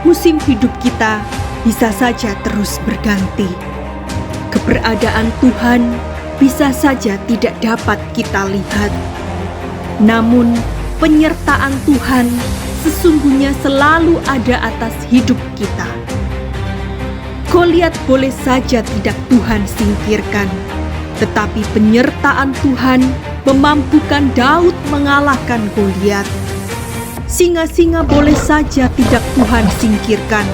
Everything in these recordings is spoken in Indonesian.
musim hidup kita bisa saja terus berganti. Keberadaan Tuhan bisa saja tidak dapat kita lihat. Namun, penyertaan Tuhan sesungguhnya selalu ada atas hidup kita. Goliat boleh saja tidak Tuhan singkirkan, tetapi penyertaan Tuhan memampukan Daud mengalahkan Goliat. Singa-singa boleh saja tidak Tuhan singkirkan,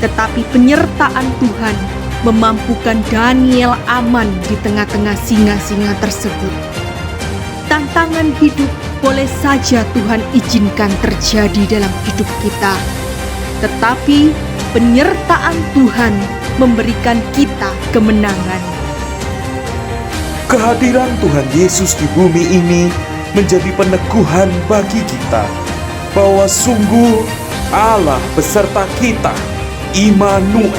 tetapi penyertaan Tuhan memampukan Daniel aman di tengah-tengah singa-singa tersebut. Tantangan hidup boleh saja Tuhan izinkan terjadi dalam hidup kita, tetapi penyertaan Tuhan memberikan kita kemenangan. Kehadiran Tuhan Yesus di bumi ini menjadi peneguhan bagi kita bahwa sungguh Allah beserta kita, Immanuel.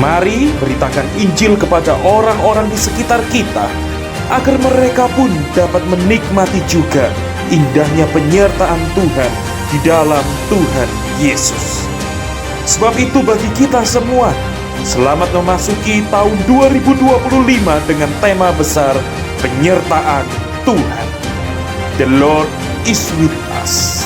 Mari beritakan Injil kepada orang-orang di sekitar kita, agar mereka pun dapat menikmati juga indahnya penyertaan Tuhan di dalam Tuhan Yesus. Sebab itu bagi kita semua, selamat memasuki tahun 2025 dengan tema besar penyertaan Tuhan. The Lord is with us.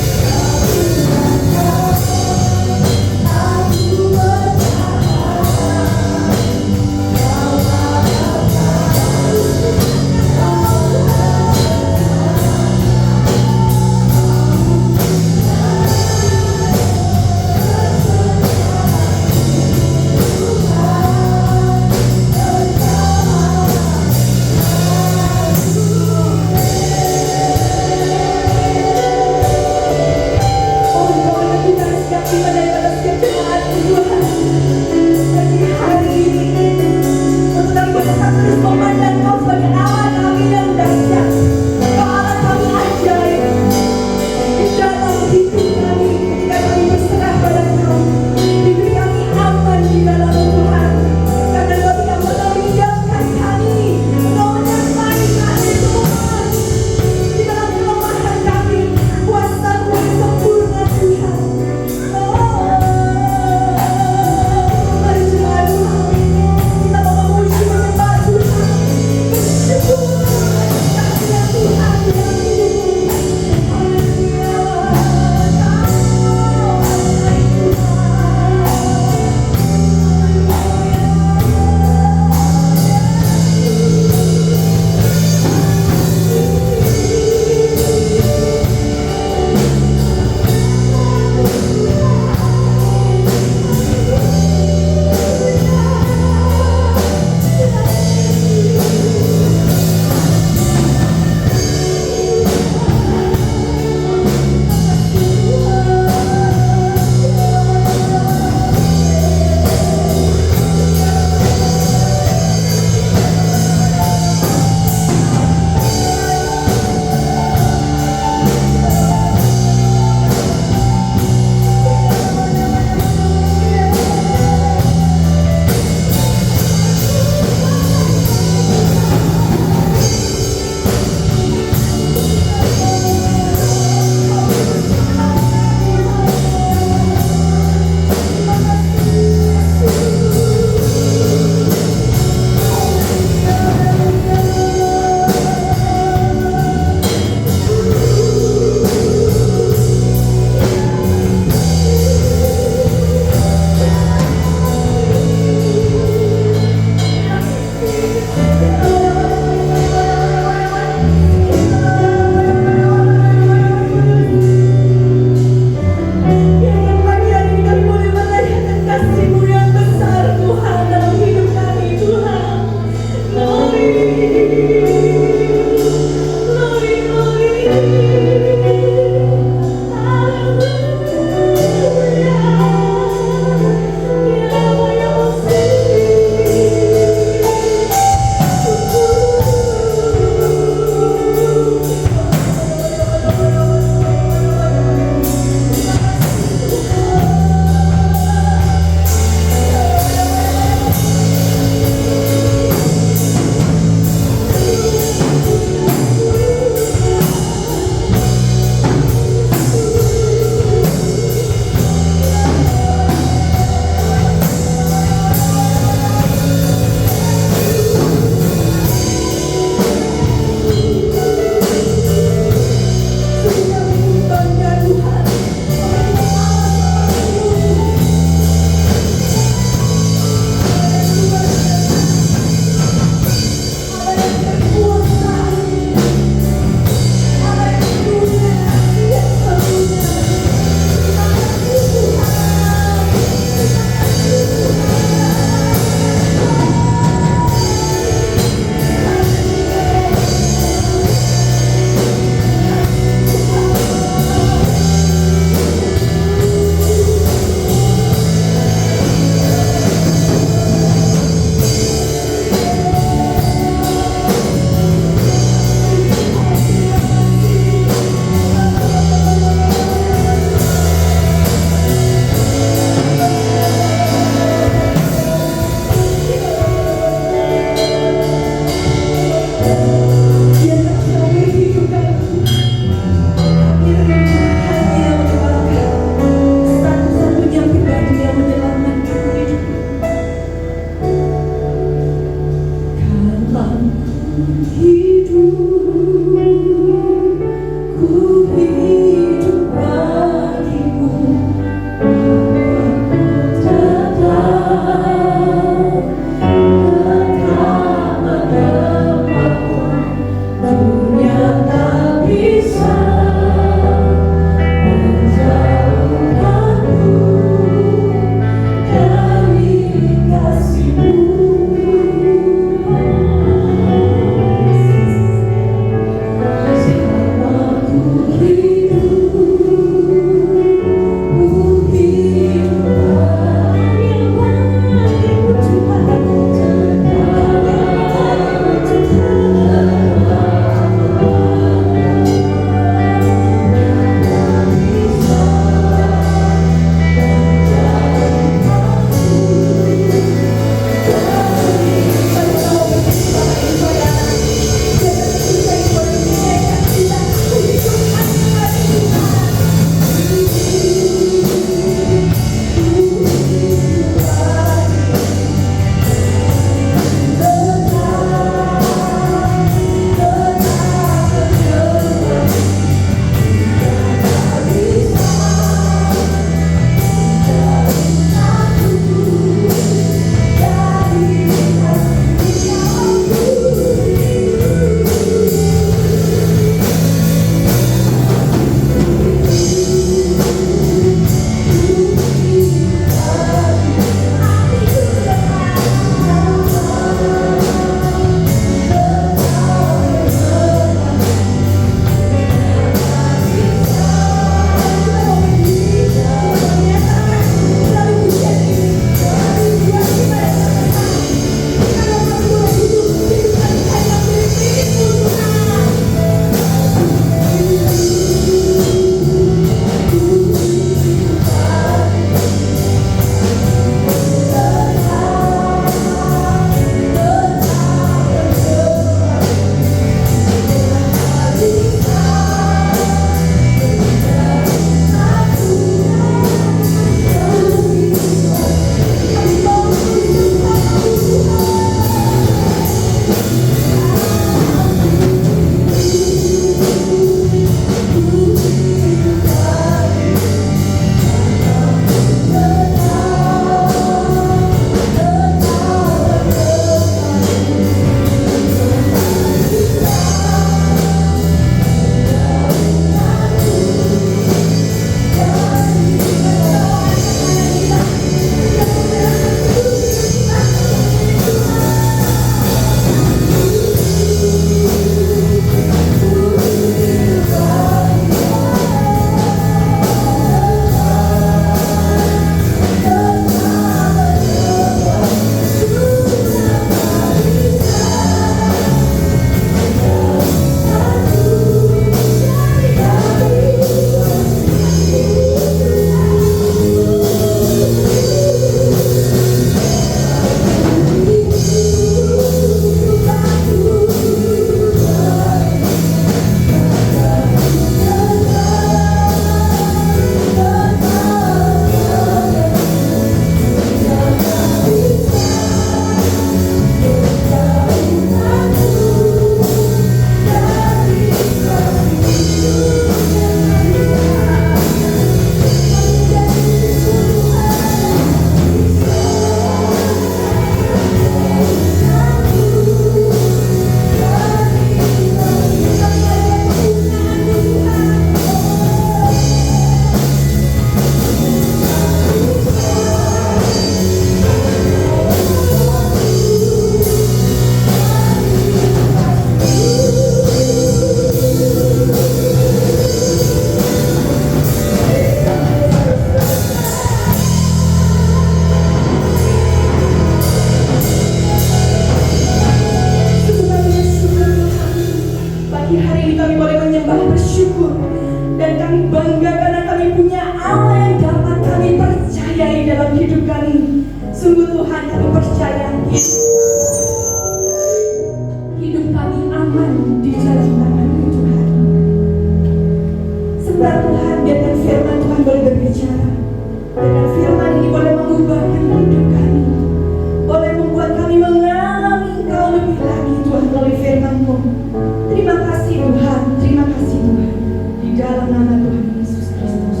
dalam nama Tuhan Yesus Kristus.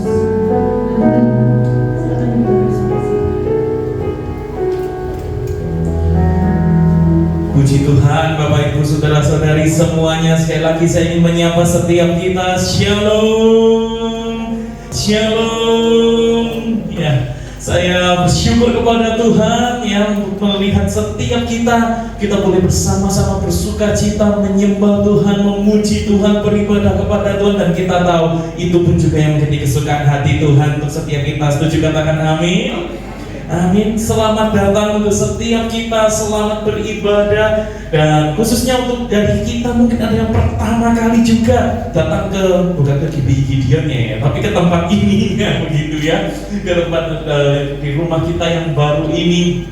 Amin. Silakan duduk bersama-sama. Puji Tuhan, Bapak Ibu Saudara-saudari semuanya. Sekali lagi saya ingin menyapa setiap kita. Shalom, shalom. Ya, saya bersyukur kepada Tuhan yang melihat setiap kita boleh bersama-sama bersuka cita, menyembah Tuhan, memuji Tuhan, beribadah kepada Tuhan, dan kita tahu itu pun juga yang menjadi kesukaan hati Tuhan untuk setiap kita. Setuju, katakan amin. Amin. Selamat datang untuk setiap kita, selamat beribadah. Dan khususnya untuk dari kita mungkin ada yang pertama kali juga datang bukan ke GBI Gideonnya ya, tapi ke tempat ini ya, begitu ya, ke tempat di rumah kita yang baru ini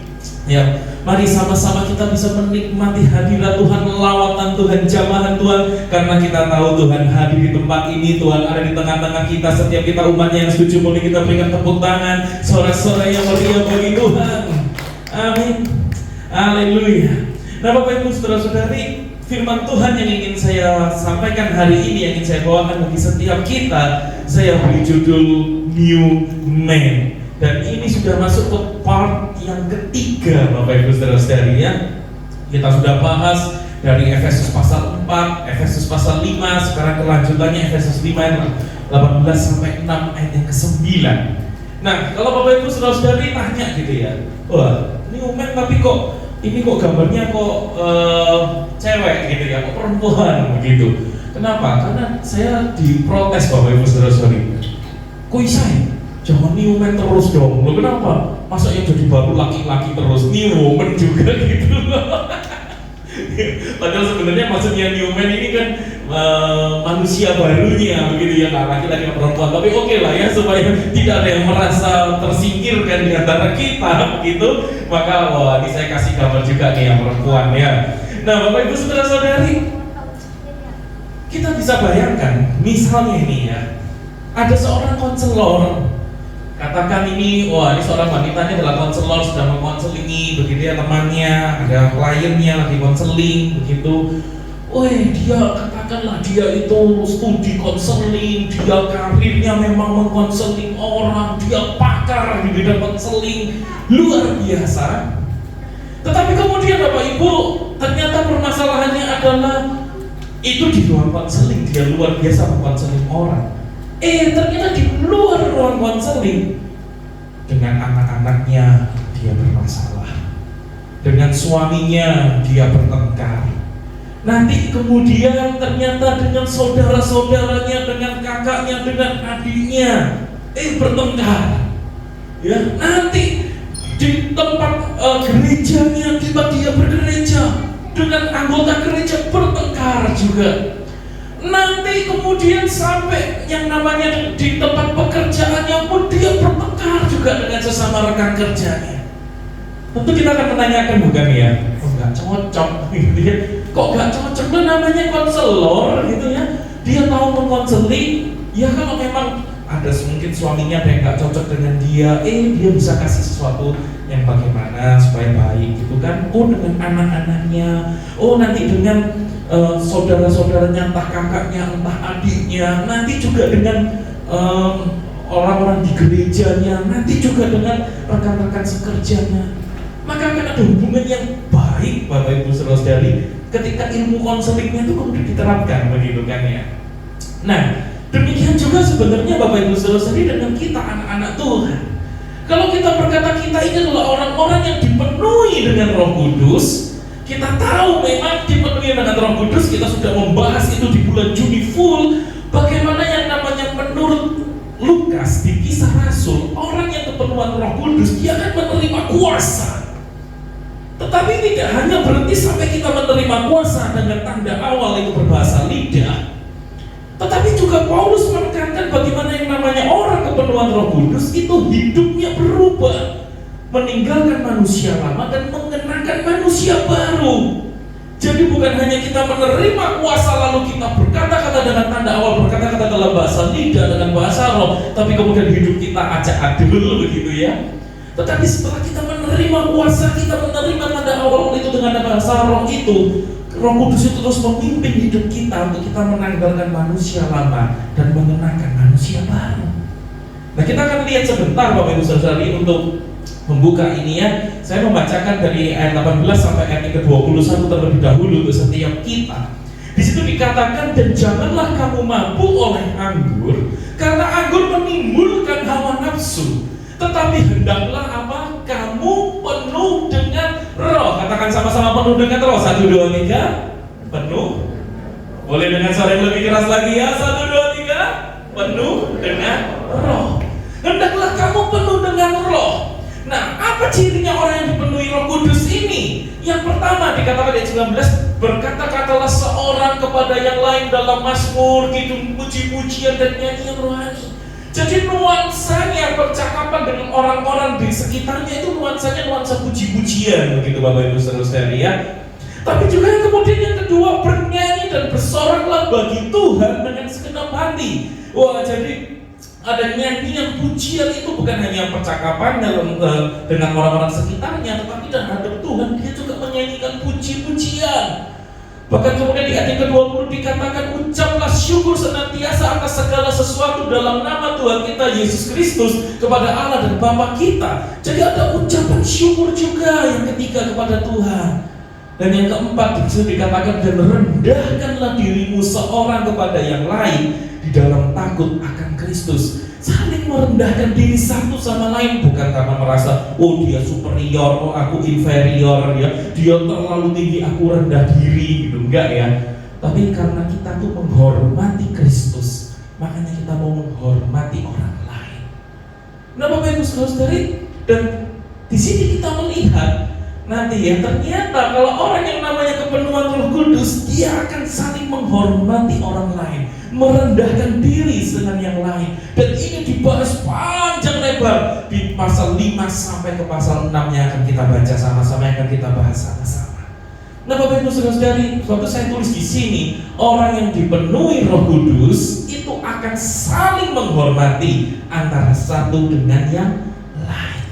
ya. Mari sama-sama kita bisa menikmati hadirat Tuhan, lawatan Tuhan, jamahan Tuhan, karena kita tahu Tuhan hadir di tempat ini. Tuhan ada di tengah-tengah kita. Setiap kita umatnya yang setuju, boleh kita berikan tepuk tangan, sorak-sorai yang meriah bagi Tuhan. Amin. Haleluya. Nah, Bapak Ibu Saudara-saudari, firman Tuhan yang ingin saya sampaikan hari ini, yang ingin saya bawakan bagi setiap kita, saya beri judul New Man. Dan ini sudah masuk ke part yang ketiga, Bapak Ibu Saudara-saudari ya. Kita sudah bahas dari Efesus pasal 4, Efesus pasal 5, sekarang kelanjutannya Efesus 5 ayat 18 sampai 6 ayat yang ke-9. Nah, kalau Bapak Ibu Saudara-saudari tanya gitu ya, wah, ini Umen tapi kok ini kok gambarnya kok cewek gitu ya, kok perempuan begitu. Kenapa? Karena saya diprotes, Bapak Ibu Saudara-saudari. Kok bisa ya? Jangan new man terus dong. Loh, kenapa? Masa yang jadi baru laki-laki terus, new woman juga gitu. Padahal sebenarnya maksudnya new man ini kan manusia barunya begitu ya, nggak laki-laki perempuan. Tapi oke lah ya, supaya tidak ada yang merasa tersingkirkan di antara kita begitu. Maka wah, ini saya kasih gambar juga nih yang perempuan ya. Nah, Bapak Ibu Saudara-saudari, kita bisa bayangkan misalnya ini ya, ada seorang konselor. Katakan ini, wah ini seorang wanita ini adalah konselor, sedang mengkonselingi begitu ya temannya, ada kliennya lagi konseling begitu. Woi, dia katakanlah dia itu studi konseling, dia karirnya memang mengkonseling orang, dia pakar di bidang konseling, luar biasa. Tetapi kemudian Bapak Ibu, ternyata permasalahannya adalah itu di ruang konseling, dia luar biasa mengkonseling orang. Ternyata di luar ruang konseling, dengan anak-anaknya dia bermasalah, dengan suaminya dia bertengkar, nanti kemudian ternyata dengan saudara-saudaranya, dengan kakaknya, dengan adiknya bertengkar ya. Nanti di tempat gerejanya, di tempat dia bergereja, dengan anggota gereja bertengkar juga. Nanti kemudian sampai yang namanya di tempat pekerjaannya pun dia bertengkar juga dengan sesama rekan kerjanya. Tentu kita akan menanyakan, bukan ya, kok nggak cocok gitu ya, kok nggak cocok, itu namanya konselor gitu ya, dia tahu mengkonseling ya. Kalau memang ada mungkin suaminya ada yang nggak cocok dengan dia, dia bisa kasih sesuatu yang bagaimana supaya baik gitu kan. Dengan anak-anaknya, nanti dengan saudara-saudaranya, entah kakaknya, entah adiknya, nanti juga dengan orang-orang di gerejanya, nanti juga dengan rekan-rekan sekerjanya. Maka akan ada hubungan yang baik, Bapak Ibu Saudara-saudari, ketika ilmu konselingnya itu kemudian diterapkan begitu kan ya. Nah, demikian juga sebenarnya Bapak Ibu Saudara-saudari dengan kita anak-anak Tuhan. Kalau kita berkata kita ini adalah orang-orang yang dipenuhi dengan Roh Kudus, kita tahu memang dipenuhi dengan Roh Kudus. Kita sudah membahas itu di bulan Juni full, bagaimana yang namanya menurut Lukas di Kisah Rasul, orang yang kepenuhan Roh Kudus dia akan menerima kuasa. Tetapi tidak hanya berhenti sampai kita menerima kuasa dengan tanda awal itu berbahasa lidah, tetapi juga Paulus menekankan bagaimana yang namanya orang kepenuhan Roh Kudus itu hidupnya berubah, meninggalkan manusia lama dan mengenakan manusia baru. Jadi bukan hanya kita menerima kuasa lalu kita berkata-kata dengan tanda awal, berkata-kata dalam bahasa lidah, dengan bahasa roh, tapi kemudian hidup kita acak adul begitu ya. Tetapi setelah kita menerima kuasa, kita menerima tanda awal itu dengan bahasa roh itu, Roh Kudus itu terus memimpin hidup kita untuk kita menanggalkan manusia lama dan mengenakan manusia baru. Nah, kita akan lihat sebentar Bapak Ibu Saudari untuk membuka ini ya. Saya membacakan dari ayat 18 sampai ayat yang ke-21 terlebih dahulu untuk setiap kita. Di situ dikatakan, dan janganlah kamu mabuk oleh anggur, karena anggur menimbulkan hawa nafsu. Tetapi hendaklah apa? Kamu penuh dengan roh. Katakan sama-sama, penuh dengan roh. 1, 2, 3. Penuh. Boleh dengan suara yang lebih keras lagi ya. 1, 2, 3. Penuh dengan roh. Hendaklah kamu penuh dengan roh. Nah, apa cirinya orang yang dipenuhi Roh Kudus ini? Yang pertama dikatakan di ayat 19, berkata-katalah seorang kepada yang lain dalam mazmur, kidung, puji-pujian dan nyanyian rohani. Jadi nuansanya percakapan dengan orang-orang di sekitarnya itu nuansanya nuansa puji-pujian, begitu Bapak Ibu Saudara ya. Tapi juga yang kemudian yang kedua, bernyanyi dan bersoraklah bagi Tuhan dengan segenap hati. Wah, jadi ada nyanyian pujian itu bukan hanya percakapan dengan orang-orang sekitarnya, tetapi dan hadap Tuhan dia juga menyanyikan puji-pujian. Bahkan kemudian di ayat ke-20 dikatakan, ucaplah syukur senantiasa atas segala sesuatu dalam nama Tuhan kita Yesus Kristus kepada Allah dan Bapa kita. Jadi ada ucapan syukur juga yang ketiga kepada Tuhan. Dan yang keempat disitu dikatakan, dan rendahkanlah dirimu seorang kepada yang lain di dalam takut akan Kristus. Saling merendahkan diri satu sama lain, bukan karena merasa oh dia superior, oh aku inferior ya, dia terlalu tinggi, aku rendah diri gitu, enggak ya. Tapi karena kita tuh menghormati Kristus, makanya kita mau menghormati orang lain. Nah Bapak Ibu Saudari, dan di sini kita melihat nanti ya, ternyata kalau orang yang namanya kepenuhan Roh Kudus, dia akan saling menghormati orang lain, merendahkan diri dengan yang lain. Dan ini dibahas panjang lebar di pasal 5 sampai ke pasal 6 yang akan kita baca sama-sama, yang akan kita bahas sama-sama. Nah Bapak Ibu Saudari, waktu saya tulis di sini, orang yang dipenuhi Roh Kudus itu akan saling menghormati antara satu dengan yang lain.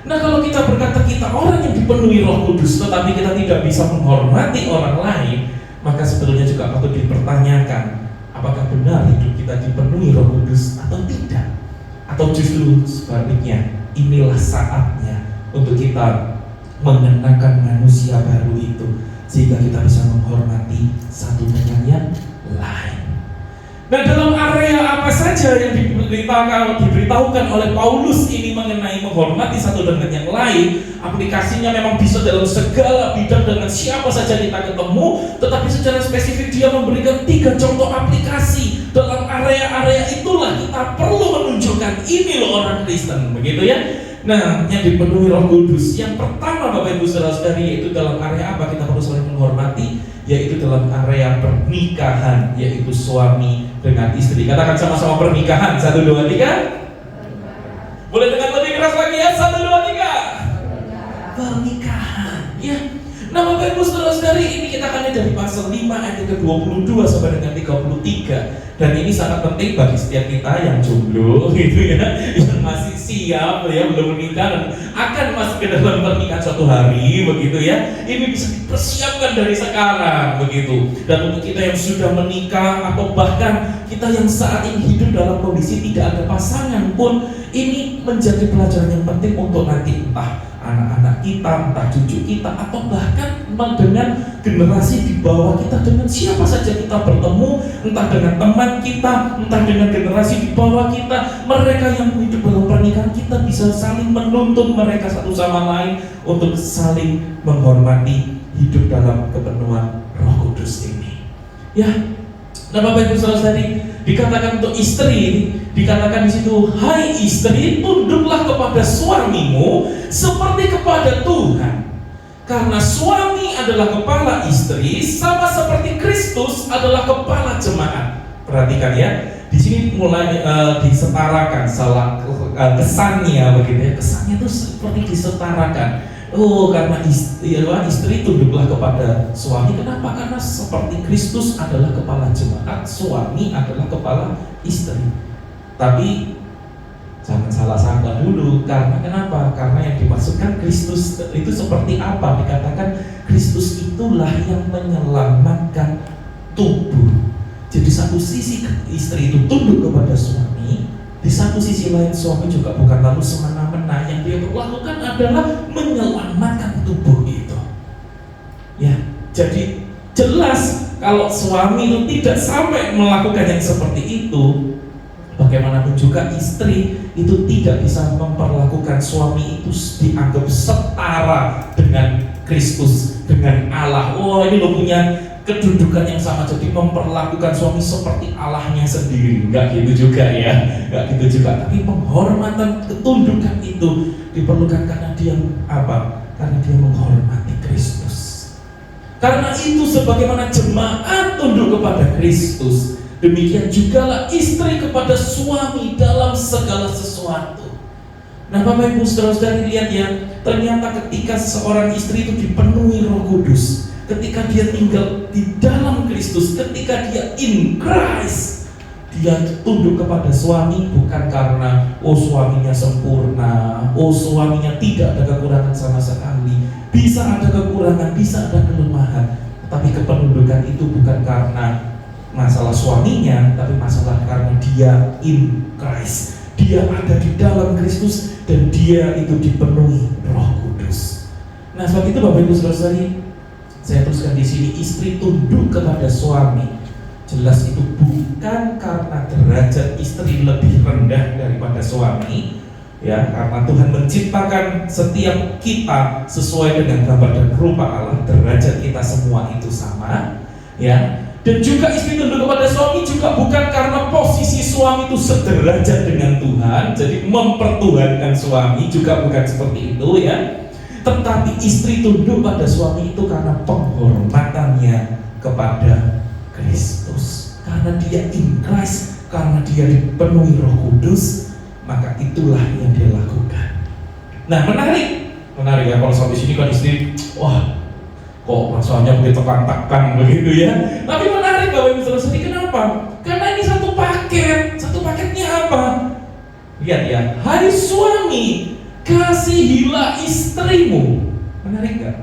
Nah kalau kita berkata kita orang yang dipenuhi Roh Kudus tetapi kita tidak bisa menghormati orang lain, maka sebetulnya juga patut dipertanyakan, apakah benar hidup kita dipenuhi Roh Kudus atau tidak? Atau justru sebaliknya, inilah saatnya untuk kita mengenakan manusia baru itu, sehingga kita bisa menghormati satu dengan yang lain. Nah dalam area apa saja yang diberitahukan oleh Paulus ini mengenai menghormati satu dengan yang lain, aplikasinya memang bisa dalam segala bidang dengan siapa saja kita ketemu, tetapi secara spesifik dia memberikan 3 contoh aplikasi. Dalam area-area itulah kita perlu menunjukkan ini loh orang Kristen, begitu ya. Nah, yang dipenuhi Roh Kudus, yang pertama Bapak Ibu Saudara-saudari, yaitu dalam area apa kita perlu saling menghormati, yaitu dalam area pernikahan, yaitu suami dengan istri. Katakan sama-sama pernikahan. 1, 2, 3. Boleh dengan lebih keras lagi ya. 1, 2, 3. Pernikahan ya. Nah Bapak Ibu Saudara-saudari, ini kita akan lihat dari pasal 5 ayat ke-22 sampai dengan 33. Dan ini sangat penting bagi setiap kita yang jomblo gitu ya, yang masih siap ya, belum menikah dan akan masuk ke dalam pernikahan suatu hari begitu ya. Ini bisa dipersiapkan dari sekarang begitu. Dan untuk kita yang sudah menikah atau bahkan kita yang saat ini hidup dalam kondisi tidak ada pasangan pun, ini menjadi pelajaran yang penting untuk nanti entah anak-anak kita, entah cucu kita, atau bahkan dengan generasi di bawah kita, dengan siapa saja kita bertemu, entah dengan teman kita, entah dengan generasi di bawah kita, mereka yang hidup dalam pernikahan, kita bisa saling menuntun mereka satu sama lain untuk saling menghormati hidup dalam kepenuhan Roh Kudus ini. Ya, nah Bapak Ibu Saudara-saudari, dikatakan untuk istri, dikatakan di situ, hai istri, tunduklah kepada suamimu seperti kepada Tuhan. Karena suami adalah kepala istri, sama seperti Kristus adalah kepala jemaat. Perhatikan ya, di sini mulai disetarakan salah kesannya begitu ya. Kesannya itu seperti disetarakan. Oh, karena istri tunduklah kepada suami. Kenapa? Karena seperti Kristus adalah kepala jemaat, suami adalah kepala istri. Tapi Jangan salah sangka dulu, karena kenapa? Karena yang dimaksudkan Kristus itu seperti apa? Dikatakan Kristus itulah yang menyelamatkan tubuh. Jadi satu sisi istri itu tunduk kepada suami, di satu sisi lain suami juga bukan lalu semena-mena. Yang dia lakukan adalah menyelamatkan tubuh itu. Ya, jadi jelas kalau suami itu tidak sampai melakukan yang seperti itu, bagaimanapun juga istri itu tidak bisa memperlakukan suami itu dianggap setara dengan Kristus, dengan Allah. Wah, ini lo punya kedudukan yang sama, jadi memperlakukan suami seperti Allahnya sendiri. Enggak gitu juga ya, enggak gitu juga. Tapi penghormatan, ketundukan itu diperlukan karena dia apa? Karena dia menghormati Kristus. Karena itu sebagaimana jemaat tunduk kepada Kristus, demikian jugalah istri kepada suami dalam segala sesuatu. Nah, Bapak Ibu saudara-saudari, lihat ya, ternyata ketika seorang istri itu dipenuhi Roh Kudus, ketika dia tinggal di dalam Kristus, ketika dia in Christ, dia tunduk kepada suami bukan karena suaminya sempurna, suaminya tidak ada kekurangan sama sekali. Bisa ada kekurangan, bisa ada kelemahan, tapi kependudukan itu bukan karena masalah suaminya, tapi masalah karena dia in Christ. Dia ada di dalam Kristus dan dia itu dipenuhi Roh Kudus. Nah, sebab itu Bapak Ibu saudara-saudari, saya teruskan di sini, istri tunduk kepada suami. Jelas itu bukan karena derajat istri lebih rendah daripada suami, ya, karena Tuhan menciptakan setiap kita sesuai dengan gambar dan rupa Allah, derajat kita semua itu sama, ya. Dan juga istri tunduk kepada suami juga bukan karena posisi suami itu sederajat dengan Tuhan, jadi mempertuhankan suami, juga bukan seperti itu ya. Tetapi istri tunduk pada suami itu karena penghormatannya kepada Kristus. Karena dia in Christ, karena dia dipenuhi Roh Kudus, maka itulah yang dia lakukan. Nah, menarik ya, kalau sampai sini kan istri, wah, kok rasanya begitu tekan-tekan begitu ya. Tapi menarik Bapak Ibu saudara-saudari, kenapa? Karena ini satu paket. Satu paketnya apa? Lihat ya, hai suami, kasihilah istrimu. Menarik gak?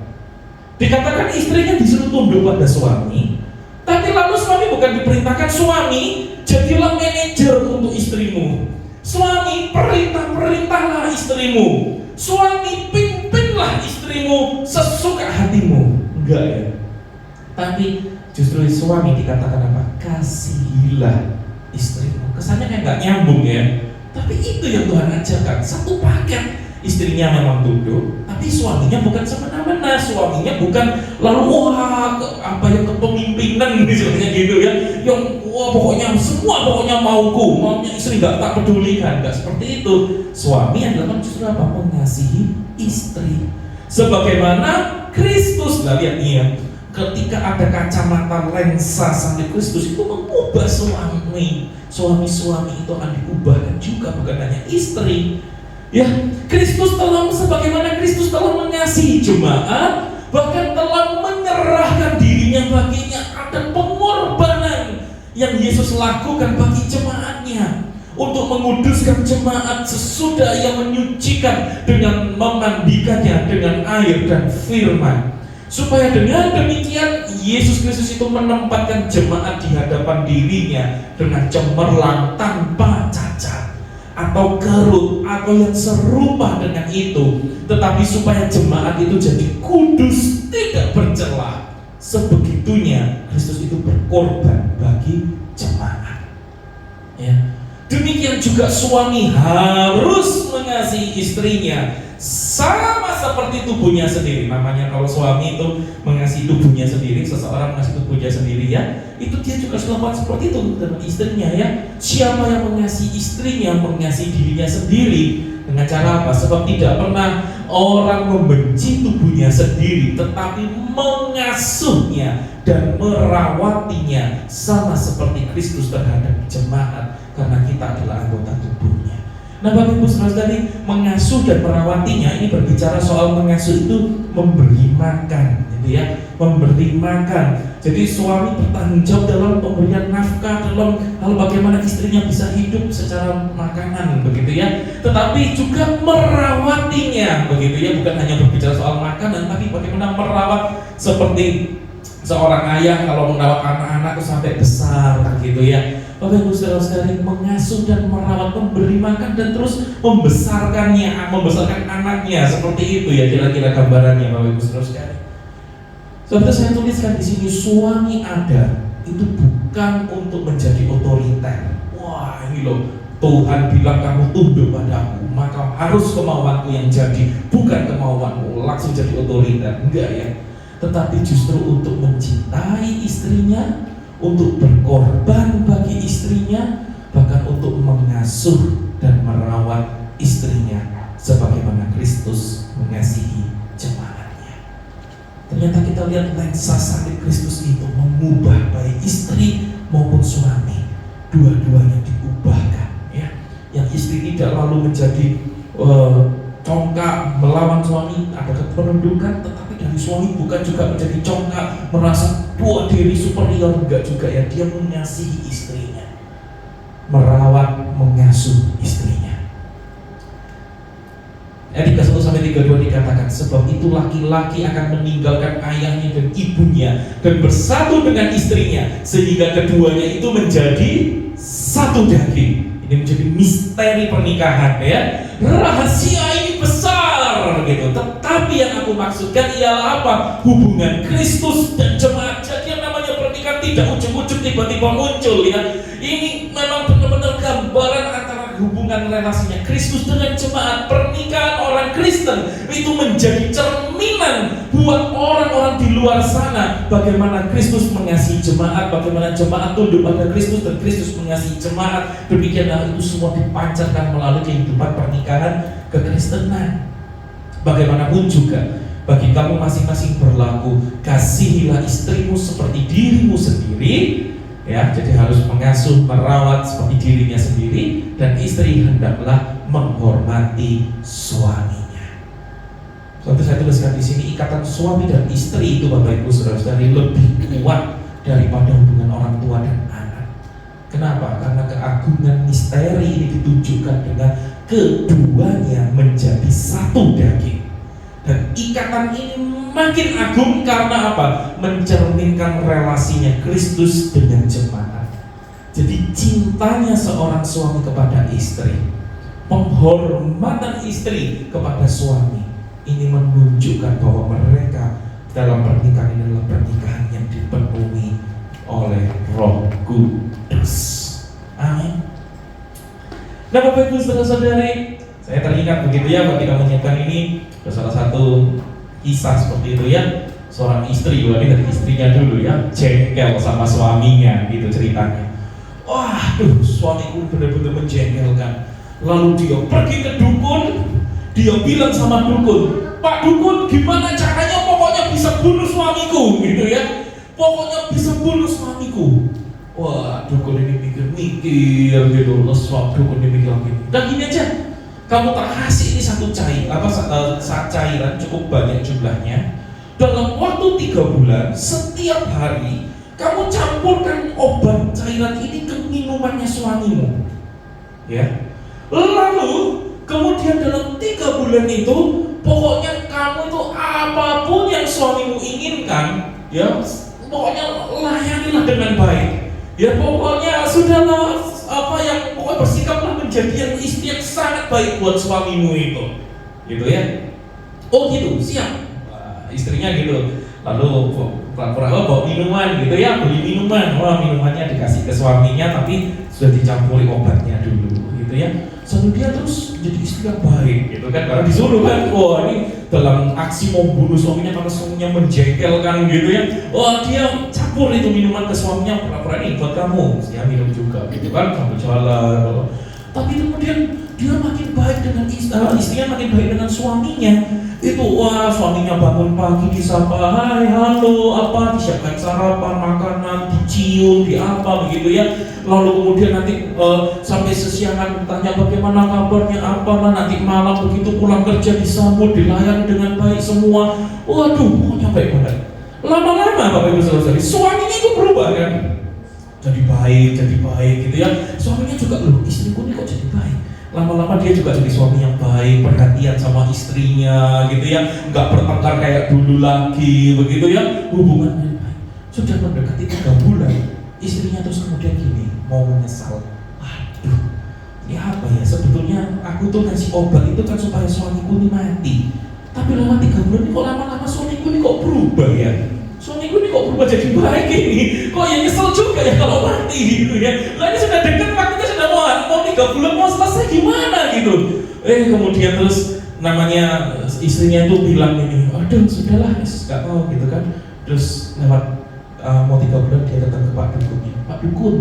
Dikatakan istrinya disuruh tunduk pada suami, tapi lalu suami bukan diperintahkan, suami jadilah manajer untuk istrimu. Suami perintahlah istrimu. Suami pimpinlah istrimu sesuka hatimu. Enggak ya. Tapi justru suami dikatakan apa? Kasihilah istrimu. Kesannya kayak nggak nyambung ya. Tapi itu yang Tuhan ajarkan. Satu paket. Istrinya memang tunduk, tapi suaminya bukan semena-mena. Suaminya bukan lalu apa yang kepemimpinan misalnya gitu ya. Yang pokoknya maunya istri nggak tak pedulikan, nggak seperti itu. Suami adalah justru apa? Mengasihi istri. Sebagaimana Kristus, lihat nih ya, ketika ada kacamata lensa salib Kristus itu mengubah suami. Suami-suami itu akan diubahkan juga, bukan hanya istri. Ya, Kristus sebagaimana Kristus telah mengasihi jemaat, bahkan telah menyerahkan dirinya baginya. Ada pengorbanan yang Yesus lakukan bagi jemaatnya untuk menguduskan jemaat sesudah yang menyucikan dengan memandikannya dengan air dan firman, supaya dengan demikian Yesus Kristus itu menempatkan jemaat di hadapan dirinya dengan cemerlang, tanpa cacat atau kerut atau yang serupa dengan itu, tetapi supaya jemaat itu jadi kudus, tidak bercelah. Sebegitunya Kristus itu berkorban bagi jemaat. Ya. Demikian juga suami harus mengasihi istrinya sama seperti tubuhnya sendiri. Namanya kalau suami itu mengasihi tubuhnya sendiri, seseorang mengasihi tubuhnya sendiri ya, itu dia juga selamat seperti itu dengan istrinya ya. Siapa yang mengasihi istrinya, mengasihi dirinya sendiri. Dengan cara apa? Sebab tidak pernah orang membenci tubuhnya sendiri, tetapi mengasuhnya dan merawatinya sama seperti Kristus terhadap jemaat, karena kita adalah anggota tubuhnya. Nah, Bapak Ibu saudara-saudari, mengasuh dan merawatinya, ini berbicara soal mengasuh itu memberi makan, gitu ya, memberi makan. Jadi suami bertanggung jawab dalam pemberian nafkah, dalam hal bagaimana istrinya bisa hidup secara makanan, begitu ya. Tetapi juga merawatinya, begitu ya. Bukan hanya berbicara soal makanan, tapi bagaimana merawat, seperti seorang ayah kalau merawat anak-anak itu sampai besar, begitu ya. Bapak Ibu saudara-saudari, mengasuh dan merawat, memberi makan dan terus membesarkan anaknya, seperti itu ya kira-kira gambarannya, Bapak Ibu saudara-saudari. Seperti saya tuliskan di sini, suami ada itu bukan untuk menjadi otoriter. Wah, ini loh, Tuhan bilang kamu tunduk padaku, maka harus kemauanku yang jadi, bukan kemauanmu langsung jadi otoriter. Enggak ya. Tetapi justru untuk mencintai istrinya, untuk berkorban bagi istrinya, bahkan untuk mengasuh dan merawat istrinya sebagaimana Kristus mengasihi jemaatnya. Ternyata kita lihat lensa salib Kristus itu mengubah baik istri maupun suami, dua-duanya diubahkan ya. Yang istri tidak lalu menjadi congkak melawan suami, ada kependudukan, tetapi dari suami bukan juga menjadi congkak merasa buat diri superior, enggak juga ya. Dia mengasihi istrinya, merawat, mengasuh istrinya. Ayat 31-32 dikatakan, sebab itu laki-laki akan meninggalkan ayahnya dan ibunya dan bersatu dengan istrinya, sehingga keduanya itu menjadi satu daging. Ini menjadi misteri pernikahan ya. Rahasia ini besar gitu. Tetapi yang aku maksudkan ialah apa? Hubungan Kristus dan jemaat. Jadi yang namanya pernikahan tidak ujuk-ujuk tiba-tiba muncul ya. Ini memang benar-benar gambaran antara hubungan relasinya Kristus dengan jemaat. Pernikahan orang Kristen itu menjadi cerminan buat orang-orang di luar sana, bagaimana Kristus mengasihi jemaat, bagaimana jemaat tunduk pada Kristus dan Kristus mengasihi jemaat. Demikianlah itu semua dipancarkan melalui kehidupan pernikahan kekristenan. Bagaimanapun juga bagi kamu masing-masing berlaku, kasihilah istrimu seperti dirimu sendiri. Ya, jadi harus mengasuh, merawat seperti dirinya sendiri, dan istri hendaklah menghormati suaminya. Seperti saya tuliskan di sini, ikatan suami dan istri itu Bapak Ibu saudara-saudari lebih kuat daripada hubungan orang tua dan anak. Kenapa? Karena keagungan misteri ini ditunjukkan dengan keduanya menjadi satu daging. Dan ikatan ini makin agung karena apa? Mencerminkan relasinya Kristus dengan jemaat. Jadi cintanya seorang suami kepada istri, penghormatan istri kepada suami, ini menunjukkan bahwa mereka dalam pernikahan ini adalah pernikahan yang dipenuhi oleh Roh Kudus. Amin. Nah Bapak Ibu saudara-saudari, saya teringat begitu ya ketika menyiapkan ini, ada salah satu kisah seperti itu ya. Seorang istri, ini dari istrinya dulu ya, jengkel sama suaminya gitu ceritanya. Wah, suamiku benar-benar menjengkelkan. Lalu dia pergi ke dukun, dia bilang sama dukun, Pak dukun, gimana caranya pokoknya bisa bunuh suamiku gitu ya. Pokoknya bisa bunuh suamiku. Wah, dukun ini mikir-mikir gitu. Suami dukun ini mikir lagi. Dan gini aja, kamu tak kasih ini saat cairan cukup banyak jumlahnya. Dalam waktu 3 bulan, setiap hari kamu campurkan obat cairan ini ke minumannya suamimu. Ya. Lalu kemudian dalam 3 bulan itu, pokoknya kamu itu apapun yang suamimu inginkan, ya, pokoknya layanilah dengan baik. Ya, pokoknya sudahlah pokoknya bersikaplah menjadi yang istri yang sangat baik buat suamimu itu. Gitu ya. Oh gitu, siap. Istrinya gitu, lalu pura-pura bawa minuman gitu ya, beli minuman, minumannya dikasih ke suaminya tapi sudah dicampuri obatnya dulu gitu ya. Sambil dia terus jadi istri yang baik gitu kan, karena disuruh kan, ini dalam aksi mau bunuh suaminya karena suaminya menjengkelkan gitu ya. Dia campur itu minuman ke suaminya, pura-pura ini buat kamu, dia minum juga gitu kan, sambil jalan. Tapi kemudian dia makin baik dengan istrinya, makin baik dengan suaminya. Itu suaminya bangun pagi disapa, hai halo disiapkan sarapan, makanan, dicium, begitu ya. Lalu kemudian nanti sampai sesiangan bertanya bagaimana kabarnya, nanti malam begitu pulang kerja disambut, dilayani dengan baik semua. Pokoknya baik banget. lama-lama Bapak Ibu Saudara, suaminya itu berubah kan, jadi baik gitu ya. Suaminya juga, loh istriku ini kok jadi baik. Lama-lama dia juga jadi suami yang baik, perhatian sama istrinya gitu ya, nggak bertengkar kayak dulu lagi begitu ya, hubungannya baik. Sudah mendekati 3 bulan, istrinya terus kemudian gini, mau menyesal. Aduh, ini apa ya, sebetulnya aku tuh ngasih obat itu kan supaya suamiku ini mati, tapi lama 3 bulan ini kok lama-lama suamiku ini kok berubah ya, suamiku ini kok berubah jadi baik ini, kok ya nyesel juga ya kalau mati gitu ya. Lah ini sudah dekat waktunya, sudah mau 3 bulan mau selesai gimana gitu. Kemudian terus namanya istrinya tuh bilang ini, aduh sudahlah, gak tahu gitu kan. Terus lewat mau 3 bulan dia datang ke Pak Dukunnya, Pak Dukun,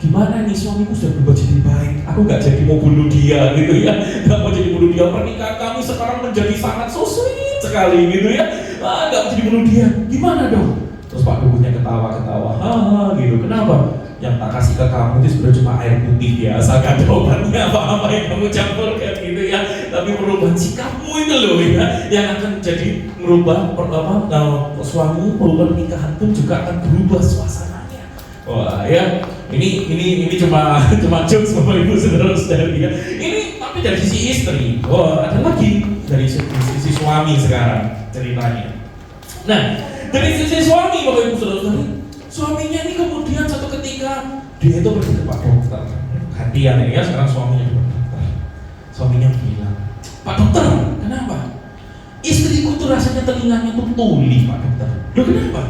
gimana nih suamiku sudah berubah jadi baik, aku nggak jadi mau bunuh dia gitu ya, nggak mau jadi bunuh dia, pernikahan kami sekarang menjadi sangat so sweet sekali gitu ya, nggak mau jadi bunuh dia, gimana dong? Terus Pak Dukunnya ketawa-ketawa, haha gitu, kenapa? Yang tak kasih ke kamu itu sebenarnya cuma air putih biasa, gak ada obatnya apa-apa yang kamu campurkan gitu ya, tapi perubahan sikapmu itu loh ya, yang akan jadi merubah suami, perubahan pernikahan pun juga akan berubah suasananya. Wah ya, ini cuma jokes Bapak Ibu Saudara-saudari ya. Ini tapi dari sisi istri. Ada lagi dari sisi suami sekarang ceritanya. Nah, dari sisi suami Bapak Ibu Saudara-saudari, suaminya ini kemudian satu ketika dia itu pergi ke Pak Dokter. Gantian ya, sekarang suaminya di Pak Dokter. Suaminya bilang, Pak Dokter, kenapa? Istriku tuh rasanya telinganya tuh tuli Pak Dokter. Loh kenapa?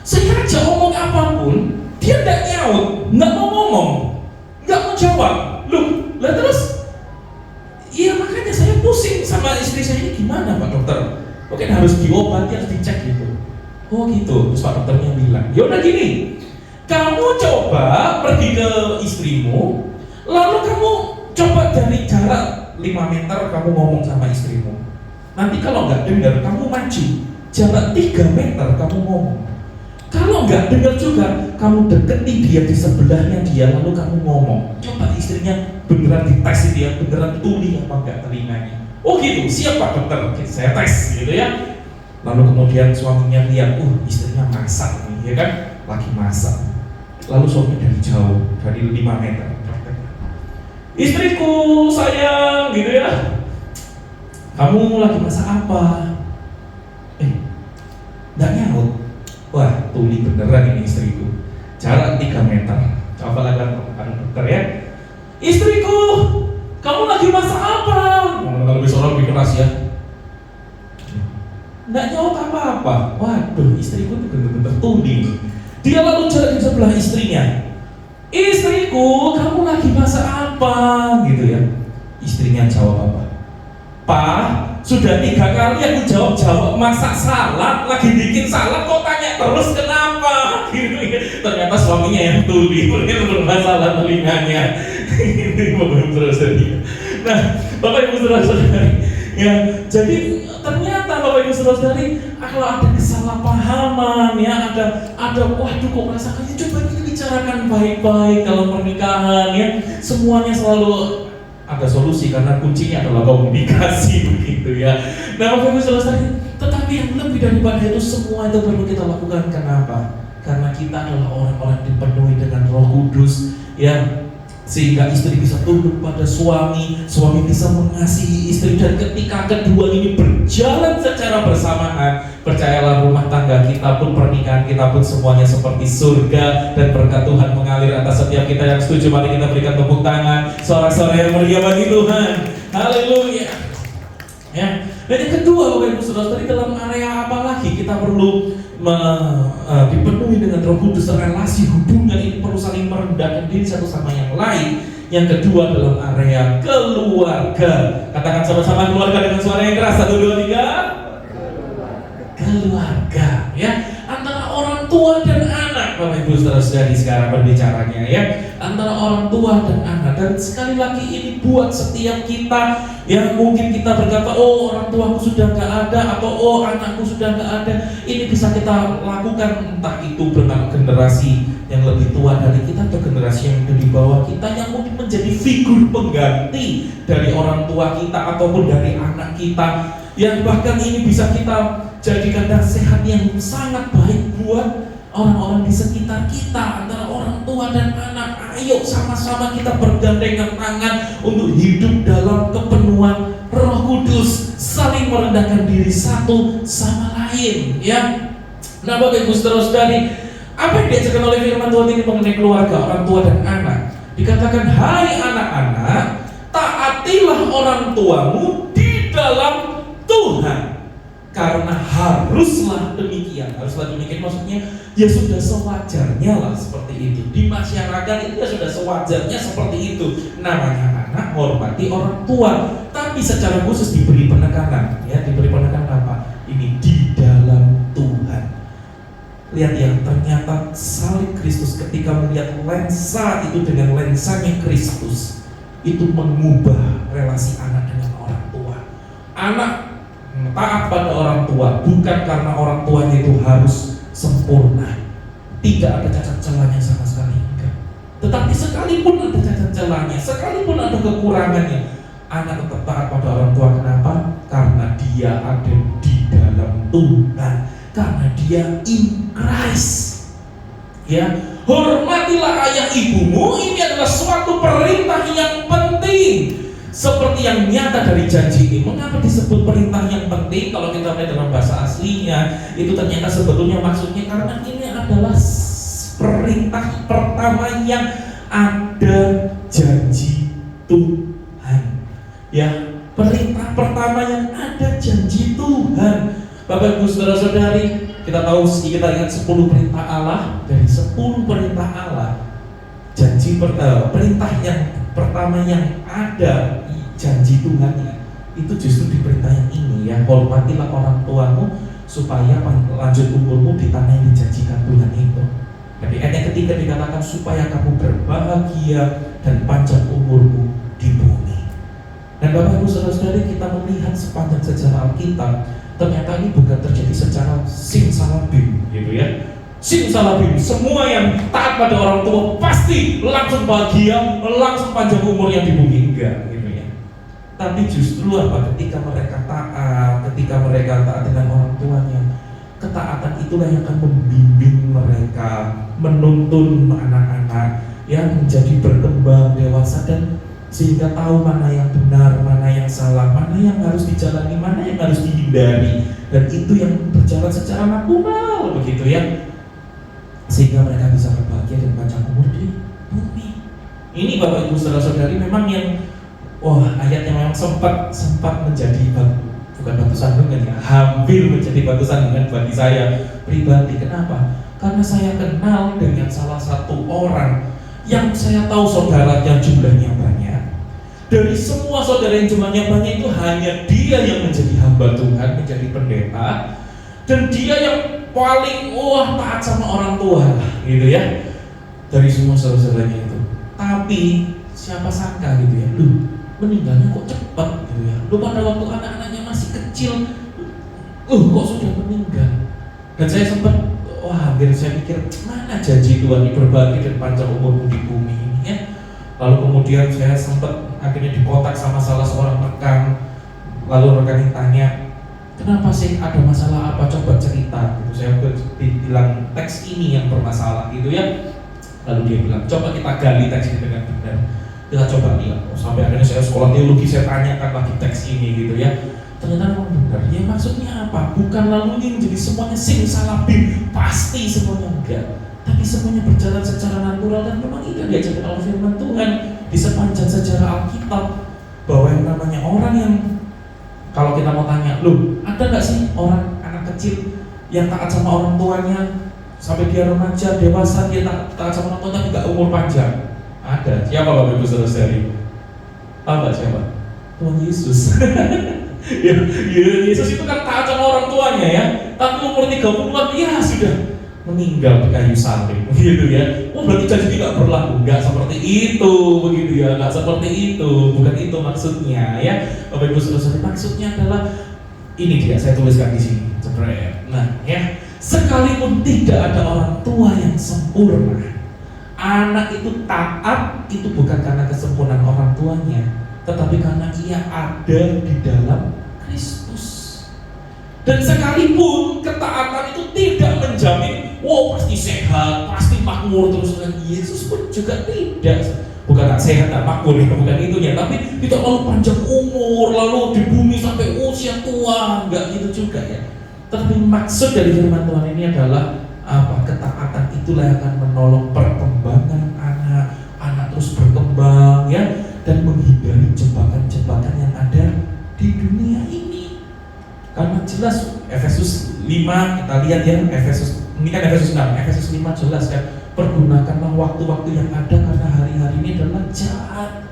Saya aja ngomong apapun, dia nggak nyaut, nggak mau ngomong, nggak mau jawab. Loh, lah terus, iya makanya saya pusing sama istri saya ini gimana Pak Dokter? Mungkin harus diobati, harus dicek gitu. Oh gitu, terus Pak Dokternya bilang, yaudah gini, kamu coba pergi ke istrimu, lalu kamu coba dari jarak 5 meter kamu ngomong sama istrimu. Nanti kalau nggak dengar, kamu maju jarak 3 meter kamu ngomong. Kalau nggak dengar juga, kamu deketi dia di sebelahnya dia, lalu kamu ngomong. Coba istrinya beneran dites dia, beneran tuli apa nggak telinganya. Oh gitu, siap Pak Dokter, oke, saya tes gitu ya. Lalu kemudian suaminya lihat, istrinya masak nih, ya kan, lagi masak. Lalu suaminya dari jauh, dari 5 meter. Istriku sayang, gitu ya. Kamu lagi masak apa? Nggak nyaut. Wah, tuli beneran ini istriku. Jarak 3 meter. Coba lakukan dokter ya. Istriku, kamu lagi masak apa? Kalau bisa orang lebih keras ya. Nggak nyaut apa-apa. Waduh, istriku itu bener-bener tuli. Dia lalu jalan di sebelah istrinya. Istriku, kamu lagi masak apa? Gitu ya. Istrinya jawab apa? Pak, sudah 3 kali aku jawab masak salad, lagi bikin salad, kok tanya terus kenapa? Gitu ya. Ternyata suaminya yang tuli, mungkin bermasalah telinganya. Ini Bapak Ibu Saudara-saudari. Nah, Bapak Ibu Saudara-saudari, ya, jadi ternyata Bapak Ibu Saudara-saudari, kalau ada kesalahpahaman ya, ada waduh kok rasakannya, coba kita bicarakan baik-baik dalam pernikahan ya. Semuanya selalu ada solusi karena kuncinya adalah komunikasi begitu ya. Nah Bapak Ibu Saudara-saudari, tetapi yang lebih daripada itu semua itu perlu kita lakukan. Kenapa? Karena kita adalah orang-orang dipenuhi dengan Roh Kudus ya, sehingga istri bisa tunduk pada suami, suami bisa mengasihi istri, dan ketika kedua ini berjalan secara bersamaan, percayalah rumah tangga kita pun, pernikahan kita pun semuanya seperti surga, dan berkat Tuhan mengalir atas setiap kita. Yang setuju mari kita berikan tepuk tangan, sorak-sorai yang meriah bagi Tuhan. Haleluya. Ya. Dan yang kedua Bapak Ibu Saudara-saudari, dalam area apa lagi kita perlu dipenuhi dengan Roh Kudus, relasi hubungan ini perlu saling merendahkan diri satu sama yang lain. Yang kedua dalam area keluarga. Katakan sama-sama keluarga dengan suara yang keras. 1, 2, 3. Keluarga ya, antara orang tua dan anak. Bapak Ibu Saudara-saudari sekarang berbicaranya ya, antara orang tua dan anak. Dan sekali lagi ini buat setiap kita yang mungkin kita berkata, oh orang tuaku sudah nggak ada, atau oh anakku sudah nggak ada. Ini bisa kita lakukan entah itu dengan generasi yang lebih tua dari kita atau generasi yang ada di bawah kita, yang mungkin menjadi figur pengganti dari orang tua kita ataupun dari anak kita. Yang bahkan ini bisa kita jadikan nasihat yang sangat baik buat orang-orang di sekitar kita, antara orang tua dan anak. Ayo sama-sama kita bergandengan tangan untuk hidup dalam kepenuhan Roh Kudus, saling merendahkan diri satu sama lain, ya. Nah, Bapak Ibu Saudara-saudari, apa yang diajarkan oleh firman Tuhan ini mengenai keluarga, orang tua dan anak? Dikatakan, hai anak-anak, taatilah orang tuamu di dalam Tuhan, karena haruslah demikian. Haruslah demikian maksudnya ya sudah sewajarnya lah seperti itu. Di masyarakat itu ya sudah sewajarnya seperti itu. Namanya anak hormati orang tua, tapi secara khusus diberi penekanan, ya, diberi penekanan apa? Ini di dalam Tuhan. Lihat ya, ternyata salib Kristus ketika melihat lensa itu dengan lensanya Kristus, itu mengubah relasi anak dengan orang tua. Anak taat pada orang tua bukan karena orang tuanya itu harus sempurna, tidak ada cacat celahnya sama sekali, enggak. Tetapi sekalipun ada cacat celahnya, sekalipun ada kekurangannya, anak tetap taat pada orang tua. Kenapa? Karena dia ada di dalam Tuhan, karena dia in Christ. Ya, hormatilah ayah ibumu. Ini adalah suatu perintah yang penting, seperti yang nyata dari janji ini. Mengapa disebut perintah yang penting? Kalau kita lihat dalam bahasa aslinya, itu ternyata sebetulnya maksudnya karena ini adalah perintah pertama yang ada janji Tuhan. Ya, perintah pertama yang ada janji Tuhan. Bapak Ibu Saudara-saudari, kita tahu, kita ingat 10 perintah Allah. Dari 10 perintah Allah, janji perintah yang pertama yang ada janji Tuhannya itu justru di perintah yang ini, ya, hormatilah orang tuamu supaya lanjut umurmu di tanah yang dijanjikan Tuhan itu. Jadi ayat yang ketiga dikatakan supaya kamu berbahagia dan panjang umurmu di bumi. Dan Bapak Ibu Saudara-saudari, kita melihat sepanjang sejarah Alkitab, ternyata ini bukan terjadi secara simsalabim, gitu ya. Simsalabim, semua yang taat pada orang tua pasti langsung bahagia, langsung panjang umur yang di bumi, enggak, gitu ya. Tapi justru apa? Ketika mereka taat dengan orang tuanya, ketaatan itulah yang akan membimbing mereka, menuntun anak-anak yang menjadi berkembang dewasa dan sehingga tahu mana yang benar, mana yang salah, mana yang harus dijalani, mana yang harus dihindari, dan itu yang berjalan secara natural, begitu ya, sehingga mereka bisa berbahagia dan panjang umur di bumi. Ini Bapak Ibu Saudara-saudari memang yang ayatnya memang sempat menjadi bukan batu sandungan, ya, hampir menjadi batu sandungan bagi saya pribadi. Kenapa? Karena saya kenal dengan salah satu orang yang saya tahu saudaranya jumlahnya banyak. Dari semua saudara yang jumlahnya banyak itu hanya dia yang menjadi hamba Tuhan, menjadi pendeta, dan dia yang paling taat sama orang tua, gitu ya, dari semua saudara-saudaranya itu. Tapi siapa sangka, gitu ya, meninggalnya kok cepat, gitu ya. Pada waktu anak-anaknya masih kecil, kok sudah meninggal. Dan saya sempat hampir saya pikir, mana janji Tuhan berbagi dan panjang umur di bumi ini, ya. Lalu kemudian saya sempat akhirnya dikontak sama salah seorang rekan. Lalu rekan yang tanya, kenapa sih, ada masalah apa, coba cerita, gitu. Saya bilang teks ini yang bermasalah, gitu ya. Lalu dia bilang, coba kita gali teks ini dengan benar, kita coba lihat. Sampai akhirnya saya sekolah teologi, saya tanyakan lagi teks ini, gitu ya. Ternyata memang benar. Ya, maksudnya apa? Bukan lalu ini jadi semuanya simsalabim, pasti semuanya enggak, tapi semuanya berjalan secara natural. Dan memang itu diajarkan oleh firman Tuhan di sepanjang sejarah Alkitab, bahwa yang namanya orang yang, kalau kita mau tanya, ada nggak sih orang anak kecil yang taat sama orang tuanya sampai dia remaja, dewasa, dia taat sama orang tua tapi nggak umur panjang? Ada. Siapa Bapak Ibu Saudara-saudari? Tahu nggak siapa? Tuhan Yesus. Ya, Yesus itu kan taat sama orang tuanya, ya, tapi umur 30-an dia sudah meninggal di kayu salib, begitu ya. Berarti janji tidak berlaku? Enggak seperti itu, begitu ya. Enggak seperti itu, bukan itu maksudnya, ya. Bapak Ibu Saudara-saudari, maksudnya adalah ini dia, saya tuliskan di sini. Nah, ya, sekalipun tidak ada orang tua yang sempurna, anak itu taat itu bukan karena kesempurnaan orang tuanya, tetapi karena ia ada di dalam Kristus. Dan sekalipun ketaatan itu tidak menjamin, wow pasti sehat, pasti makmur terus. Dan Yesus pun juga tidak. Bukan tak sehat, tak makmur, bukan itunya. Tapi tidak lalu panjang umur, lalu di bumi sampai usia tua, enggak gitu juga ya. Tapi maksud dari firman Tuhan ini adalah apa? Ketaatan itulah yang akan menolong perkembangan anak terus berkembang ya, dan menghindari jebakan-jebakan yang ada di dunia ini. Karena jelas Efesus 5 kita lihat ya, ini kan Efesus 6, Efesus 5 jelas kan, pergunakanlah waktu-waktu yang ada karena hari-hari ini adalah jahat.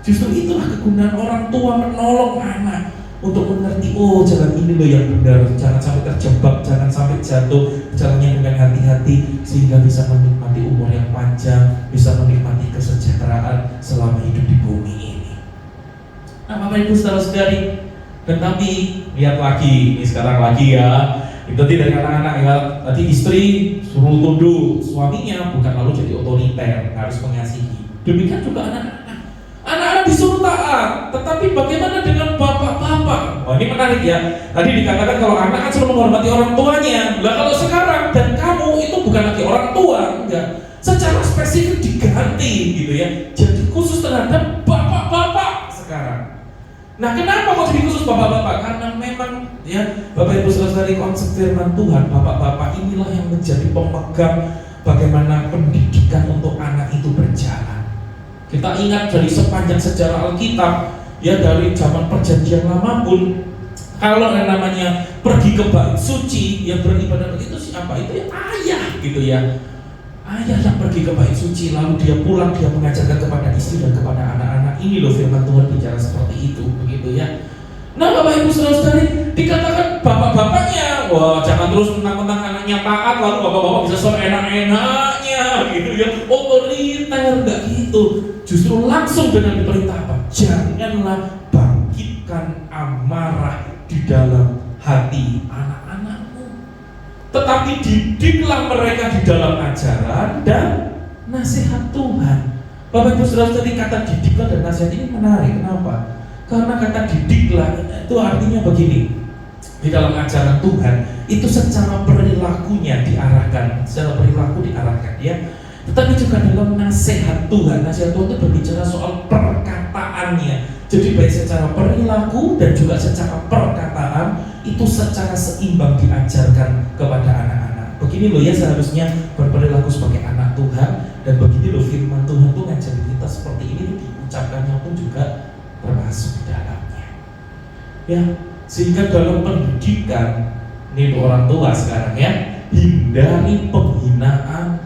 Justru itulah kegunaan orang tua menolong anak untuk mengerti, oh jalan ini loh yang benar, jangan sampai terjebak, jangan sampai jatuh, jalannya dengan hati-hati sehingga bisa menikmati umur yang panjang, bisa menikmati kesejahteraan selama hidup di bumi ini. Nah Bapak Ibu saudara-saudari, tetapi lihat lagi, ini sekarang lagi ya, itu dari anak-anak ya, tadi istri suruh tunduk suaminya, bukan lalu jadi otoriter, harus mengasihi. Demikian juga anak-anak disuruh taat, tetapi bagaimana dengan bapak-bapak? Oh ini menarik ya, tadi dikatakan kalau anak kan suruh menghormati orang tuanya. Lah kalau sekarang dan kamu itu bukan lagi orang tua, enggak, secara spesifik diganti gitu ya, jadi khusus terhadap bapak-bapak sekarang. Nah kenapa kok jadi khusus bapak-bapak? Karena memang ya Bapak Ibu saudara-saudari, konsep firman Tuhan, bapak-bapak inilah yang menjadi pemegang bagaimana pendidikan untuk anak itu berjalan. Kita ingat dari sepanjang sejarah Alkitab ya, dari zaman perjanjian lama pun, kalau yang namanya pergi ke bait suci yang beribadah itu siapa? Itu ya ayah gitu ya. Ayah yang pergi ke bait suci, lalu dia pulang, dia mengajarkan kepada istri dan kepada anak-anak. Ini loh firman Tuhan bicara seperti itu, begitu ya. Nah Bapak Ibu saudara-saudari, dikatakan bapak-bapaknya, wah jangan terus mentang-mentang anaknya taat lalu bapak-bapak bisa seenak-enaknya gitu ya, otoriter, enggak gitu. Justru langsung dengan diperintah apa? Janganlah bangkitkan amarah di dalam hati anak-anakmu, tetapi didiklah mereka di dalam ajaran dan nasihat Tuhan. Bapak Ibu saudara-saudari, kata didiklah dan nasihat ini menarik. Kenapa? Karena kata didiklah itu artinya begini, di dalam ajaran Tuhan itu secara perilakunya diarahkan, secara perilaku diarahkan ya. Tetapi juga dalam nasihat Tuhan itu berbicara soal perkataannya. Jadi baik secara perilaku dan juga secara perkataan itu secara seimbang diajarkan kepada anak-anak. Begini loh ya seharusnya berperilaku sebagai anak Tuhan, dan begini loh firman Tuhan tuh ngajarin kita seperti ini, diucapkannya pun juga termasuk di dalamnya. Ya, sehingga dalam pendidikan ini orang tua sekarang ya, hindari penghinaan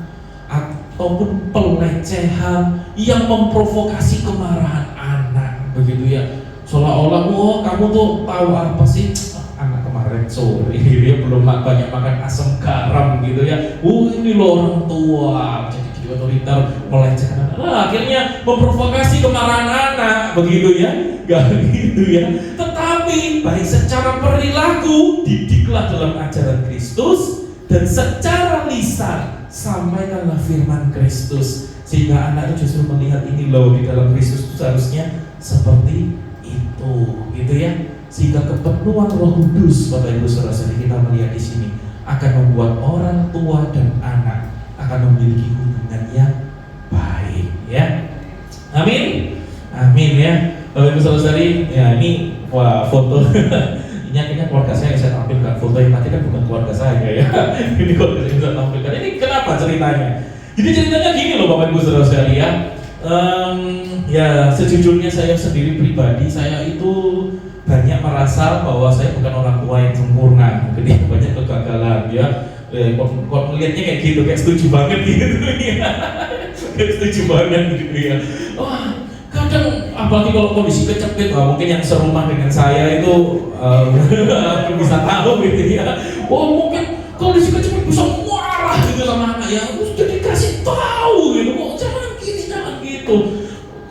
ataupun pelecehan yang memprovokasi kemarahan anak, begitu ya. Seolah-olah, wah kamu tuh tahu apa sih? Anak kemarin sore dia belum banyak makan asam garam gitu ya. Ini loh orang tua jadi otoriter, melecehkan anak. Nah, akhirnya memprovokasi kemarahan anak, begitu ya. Gak gitu ya. Tetapi baik secara perilaku didiklah dalam ajaran Kristus, dan secara lisan sampaikanlah firman Kristus, sehingga anak itu justru melihat ini loh di dalam Kristus itu seharusnya seperti itu, gitu ya. Sehingga kepenuhan Roh Kudus, Bapak Ibu saudara-saudari, kita melihat di sini akan membuat orang tua dan anak akan memiliki hubungan yang baik, ya. Amin, amin ya. Bapak Ibu saudara-saudari, ya ini wah foto. Ini akhirnya keluarga saya yang saya tampilkan. Foto yang tadi kan bukan keluarga saya ya. Ini keluarga saya yang saya tampilkan. Ini kenapa ceritanya? Jadi ceritanya gini loh Bapak Ibu saudara-saudari ya. Ya sejujurnya saya sendiri pribadi, saya itu banyak merasa bahwa saya bukan orang tua yang sempurna, mungkin banyak kegagalan ya. Kok melihatnya kayak gitu, kayak setuju banget gitu ya. Kayak setuju banget gitu ya. Wah, kadang apalagi kalau kondisi kecepit, mungkin yang serumah dengan saya itu bisa tahu gitu ya. Oh mungkin kondisi kecepit bisa marah gitu sama anak ya, terus jadi kasih tahu gitu, kok jangan gini, jangan gitu.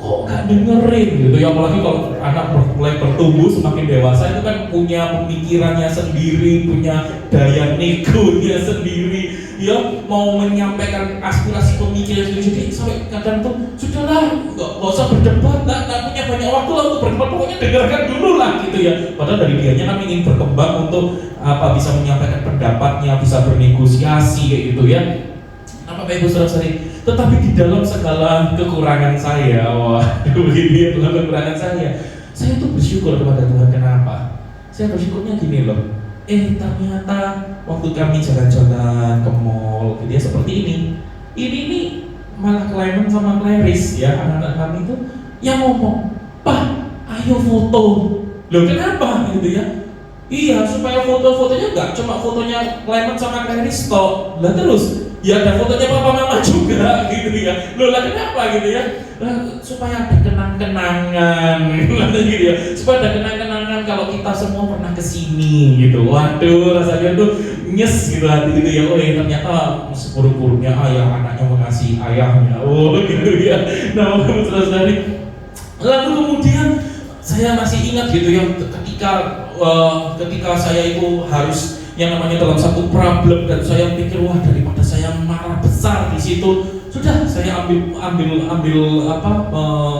Kok gak dengerin gitu ya, apalagi kalau anak mulai bertumbuh semakin dewasa itu kan punya pemikirannya sendiri, punya daya negonya sendiri, ya mau menyampaikan aspirasi pemikiran sendiri. Jadi sampai kadang tuh sudahlah, nggak usah berdebat, nggak punya banyak waktu lah untuk berdebat, pokoknya dengarkan dulu lah gitu ya. Padahal dari dianya kan ingin berkembang untuk bisa menyampaikan pendapatnya, bisa bernegosiasi kayak gitu ya. Bapak Ibu saudara-saudari, tetapi di dalam segala kekurangan saya, begini ya, dalam kekurangan saya tuh bersyukur kepada Tuhan. Kenapa? Saya bersyukurnya gini loh. Ternyata waktu kami jalan-jalan ke mall, gitu ya, seperti ini nih malah Clement sama Clarice ya, anak-anak kami itu yang ngomong, "Pak, ayo foto." Loh kenapa? Gitu ya. Iya, supaya foto-fotonya nggak cuma fotonya Clement sama Clarice toh. Lah terus ya ada fotonya papa mama juga gitu ya. Loh lah kenapa gitu ya? Supaya ada kenang-kenangan gitu ya. Supaya ada kenang-kenangan kalau kita semua pernah kesini gitu. Waduh, rasanya tuh nyes gitu hati gitu ya. Oh ya, ternyata seburuk-buruknya ayah anaknya mengasihi ayahnya. Oh gitu ya. Nah, saudara-saudari, lalu kemudian saya masih ingat gitu ya, ketika saya itu harus yang namanya dalam satu problem, dan saya pikir wah, daripada saya marah besar di situ, sudah saya ambil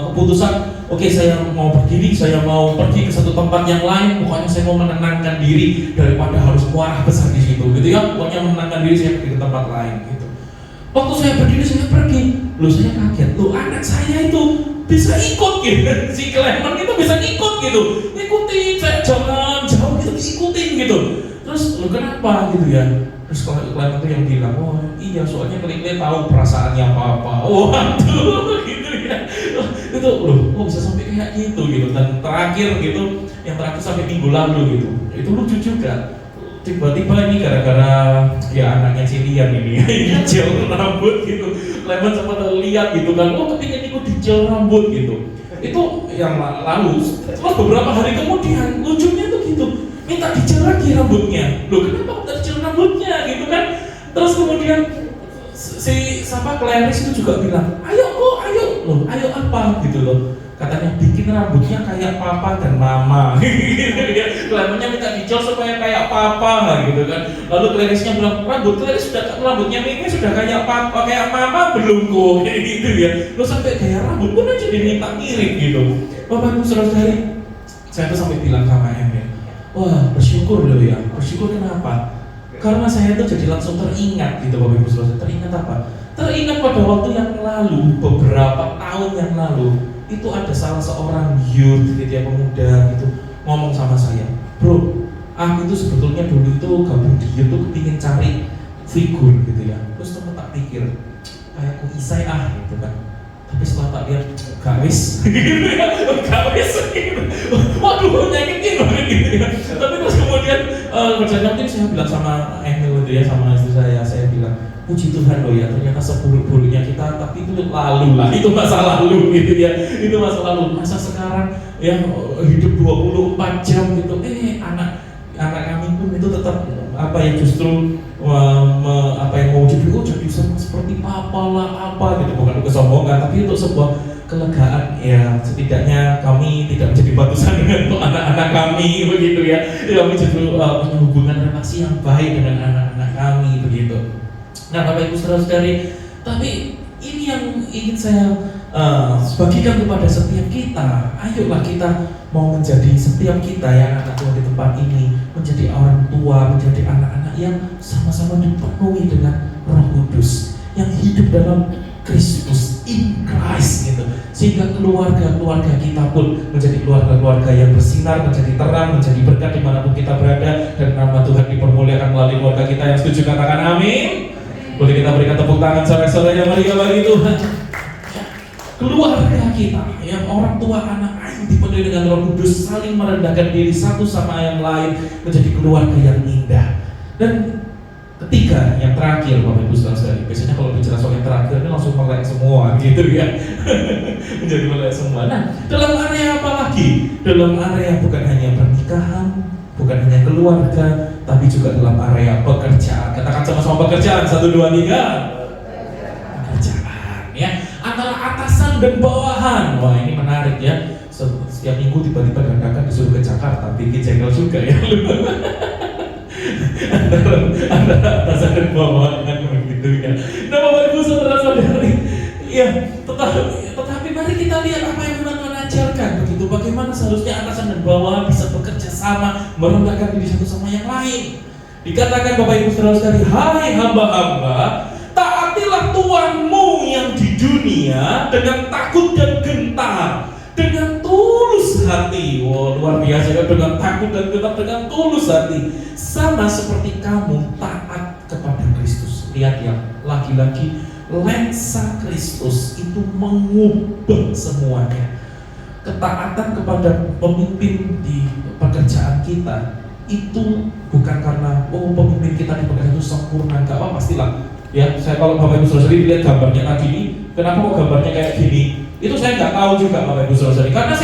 keputusan, oke, saya mau berdiri, saya mau pergi ke satu tempat yang lain, pokoknya saya mau menenangkan diri daripada harus marah besar di situ gitu ya. Pokoknya menenangkan diri, saya pergi ke tempat lain gitu. Waktu saya berdiri, saya pergi, saya kaget, anak saya itu bisa ikut gitu, si Clement itu bisa ikut gitu, ikutin saya jalan jauh gitu, ikutin gitu. Terus kenapa gitu ya? Terus kalau Clement itu yang bilang, oh iya, soalnya Clement tahu perasaannya apa-apa. Waduh gitu ya. Itu kok bisa sampai kayak gitu. Dan terakhir gitu, yang terakhir sampai minggu lalu gitu, itu lucu juga. Tiba-tiba ini gara-gara ya anaknya si Lian ini gel rambut gitu, Clement sempat lihat gitu kan, kepingin ikut digel rambut gitu. Itu yang lalu. Terus beberapa hari kemudian lucunya tuh gitu, minta digel lagi rambutnya. Kenapa minta digel rambutnya gitu kan? Terus kemudian si Clarice itu juga bilang, ayo apa gitu loh. Katanya bikin rambutnya kayak papa dan mama gitu ya. Clementnya minta dicol supaya kayak papa gitu kan. Lalu Clarice-nya bilang, rambutnya Mimi sudah kayak papa, kayak mama belum kok gitu ya. Lo sampai gaya rambut pun aja diminta mirip gitu. Bapak Ibu saudara-saudari, saya tuh sampai bilang sama Emil, wah bersyukur loh ya. Bersyukur kenapa? Karena saya tuh jadi langsung teringat gitu Bapak Ibu saudara. Teringat apa? Teringat pada waktu yang lalu, beberapa tahun yang lalu, itu ada salah seorang youth gitu ya, pemuda gitu, ngomong sama saya, bro, aku itu sebetulnya dulu itu gabung di YouTube kepingin cari figur gitu ya. Terus temen tak pikir, kayak aku Isai gitu kan. Tapi setelah tak lihat, gawis gitu. Waduh, nyakitin banget gitu ya. Tapi terus kemudian berjalan mungkin saya bilang sama Emil gitu ya, sama istri saya bilang, puji Tuhan loh ya, ternyata seburuk-buruknya kita, tapi itu lalu lah, itu masa lalu gitu ya, itu masa lalu. Masa sekarang yang hidup 24 jam gitu, anak kami pun itu tetap justru yang mau jadi seperti papa lah gitu, bukan kesombongan, tapi untuk sebuah kelegaan ya, setidaknya kami tidak menjadi batu sandungan untuk anak-anak kami begitu ya. Kami justru punya hubungan relasi yang baik dengan anak-anak kami begitu. Nah Bapak Ibu saudara-saudari, tapi ini yang ingin saya bagikan kepada setiap kita. Ayolah kita mau menjadi setiap kita yang anak Tuhan di tempat ini, menjadi orang tua, menjadi anak-anak yang sama-sama dipenuhi dengan Roh Kudus, yang hidup dalam Kristus, in Christ gitu. Sehingga keluarga-keluarga kita pun menjadi keluarga-keluarga yang bersinar, menjadi terang, menjadi berkat dimanapun kita berada, dan nama Tuhan dipermuliakan melalui keluarga kita. Yang setuju katakan amin. Boleh kita berikan tepuk tangan saudara-saudaranya, mari bagi Tuhan. Keluarga kita, yang orang tua anak yang dipenuhi dengan Roh Kudus, saling merendahkan diri satu sama yang lain, menjadi keluarga yang indah. Dan ketiga, yang terakhir Bapak Ibu saudara-saudari, biasanya kalau bicara soal yang terakhir ini langsung melek semua gitu ya. Menjadi melek semua. Nah, dalam area apa lagi? Dalam area bukan hanya pernikahan, bukan hanya keluarga, tapi juga dalam area pekerjaan. Katakan sama-sama pekerjaan, 1, 2, 3. Pekerjaan ya, antara atasan dan bawahan. Wah, ini menarik ya. Setiap minggu tiba-tiba dadakan disuruh ke Jakarta, bikin jengkel juga ya. antara atasan dan bawahan begitu ya. Nah, Bapak Ibu saudara-saudari, ya, tetapi mari kita lihat apa yang Tuhan ajarkan begitu. Bagaimana seharusnya atasan dan bawahan bisa bekerja sama, merendahkan diri satu sama yang lain. Dikatakan Bapak Ibu saudara-saudari, hai hamba-hamba, taatilah Tuhanmu yang di dunia dengan takut dan gentar, dengan tulus hati. Wow, luar biasa ya, dengan takut dan gentar, dengan tulus hati, sama seperti kamu taat kepada Kristus. Lihat ya, lagi-lagi lensa Kristus itu mengubah semuanya. Ketaatan kepada pemimpin di pekerjaan kita itu bukan karena pemimpin kita di pekerjaan itu sempurna, enggak apa, pastilah. Ya, saya kalau Bapak Ibu Saudara lihat gambarnya tadi ini, kenapa kok gambarnya kayak gini? Itu saya nggak tahu juga Bapak Ibu Saudara, karena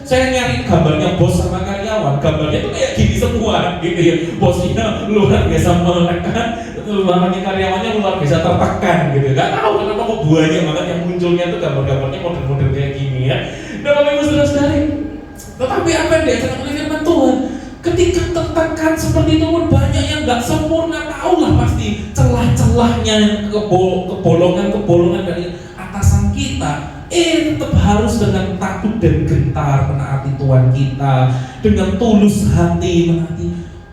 saya nyari gambarnya bos sama karyawan, gambarnya itu kayak gini semua, gitu ya. Bosnya luar biasa menekan, lalu karyawannya luar biasa tertekan, gitu. Nggak tahu kenapa kok banyak banget yang munculnya itu gambar-gambarnya model-model kayak gini ya. Nah, Bapak Ibu Saudara, tetapi apa yang diajarkan oleh firman Tuhan? Ketika tertekan seperti itu pun banyak yang nggak sempurna, tahulah pasti celah-celahnya, kebolongan-kebolongan dari atasan kita. Tetap harus dengan takut dan gentar menaati Tuhan kita, dengan tulus hati menaati.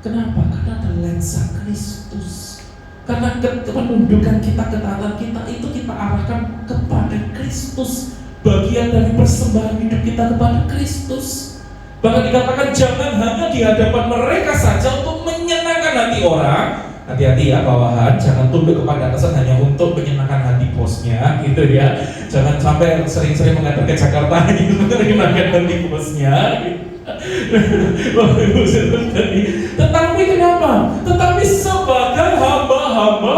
Kenapa? Karena ada lensa Kristus. Karena penundukan kita, ketaatan kita itu kita arahkan kepada Kristus. Bagian dari persembahan hidup kita kepada Kristus. Bahkan dikatakan jangan hanya di hadapan mereka saja untuk menyenangkan hati orang. Hati-hati ya bawahan, jangan tunduk kepada atasan hanya untuk menyenangkan hati bosnya, gitu ya. Jangan sampai sering-sering mengantar ke Jakarta gitu menyenangkan hati bosnya. Tetapi kenapa? Tetapi sebagai hamba-hamba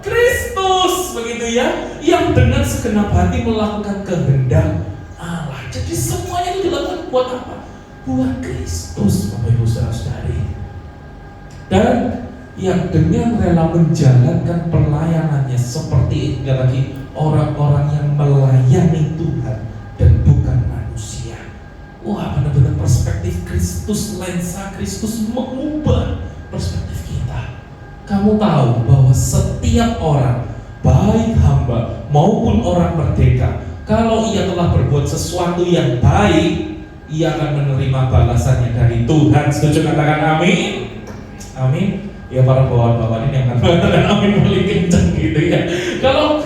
Kristus, begitu ya, yang dengan segenap hati melakukan kehendak Allah. Jadi semuanya itu dilakukan buat apa? Buat Kristus, Bapak Ibu saudara-saudari. Dan yang dengan rela menjalankan pelayanannya seperti itu lagi, orang-orang yang melayani Tuhan dan bukan manusia. Wah, benar-benar perspektif Kristus, lensa Kristus mengubah perspektif kita. Kamu tahu bahwa setiap orang, baik hamba maupun orang merdeka, kalau ia telah berbuat sesuatu yang baik, ia akan menerima balasannya dari Tuhan. Setuju, katakan amin. Amin. Ya, para bawahan-bawahan ini yang akan mengatakan amin paling kenceng gitu ya. Kalau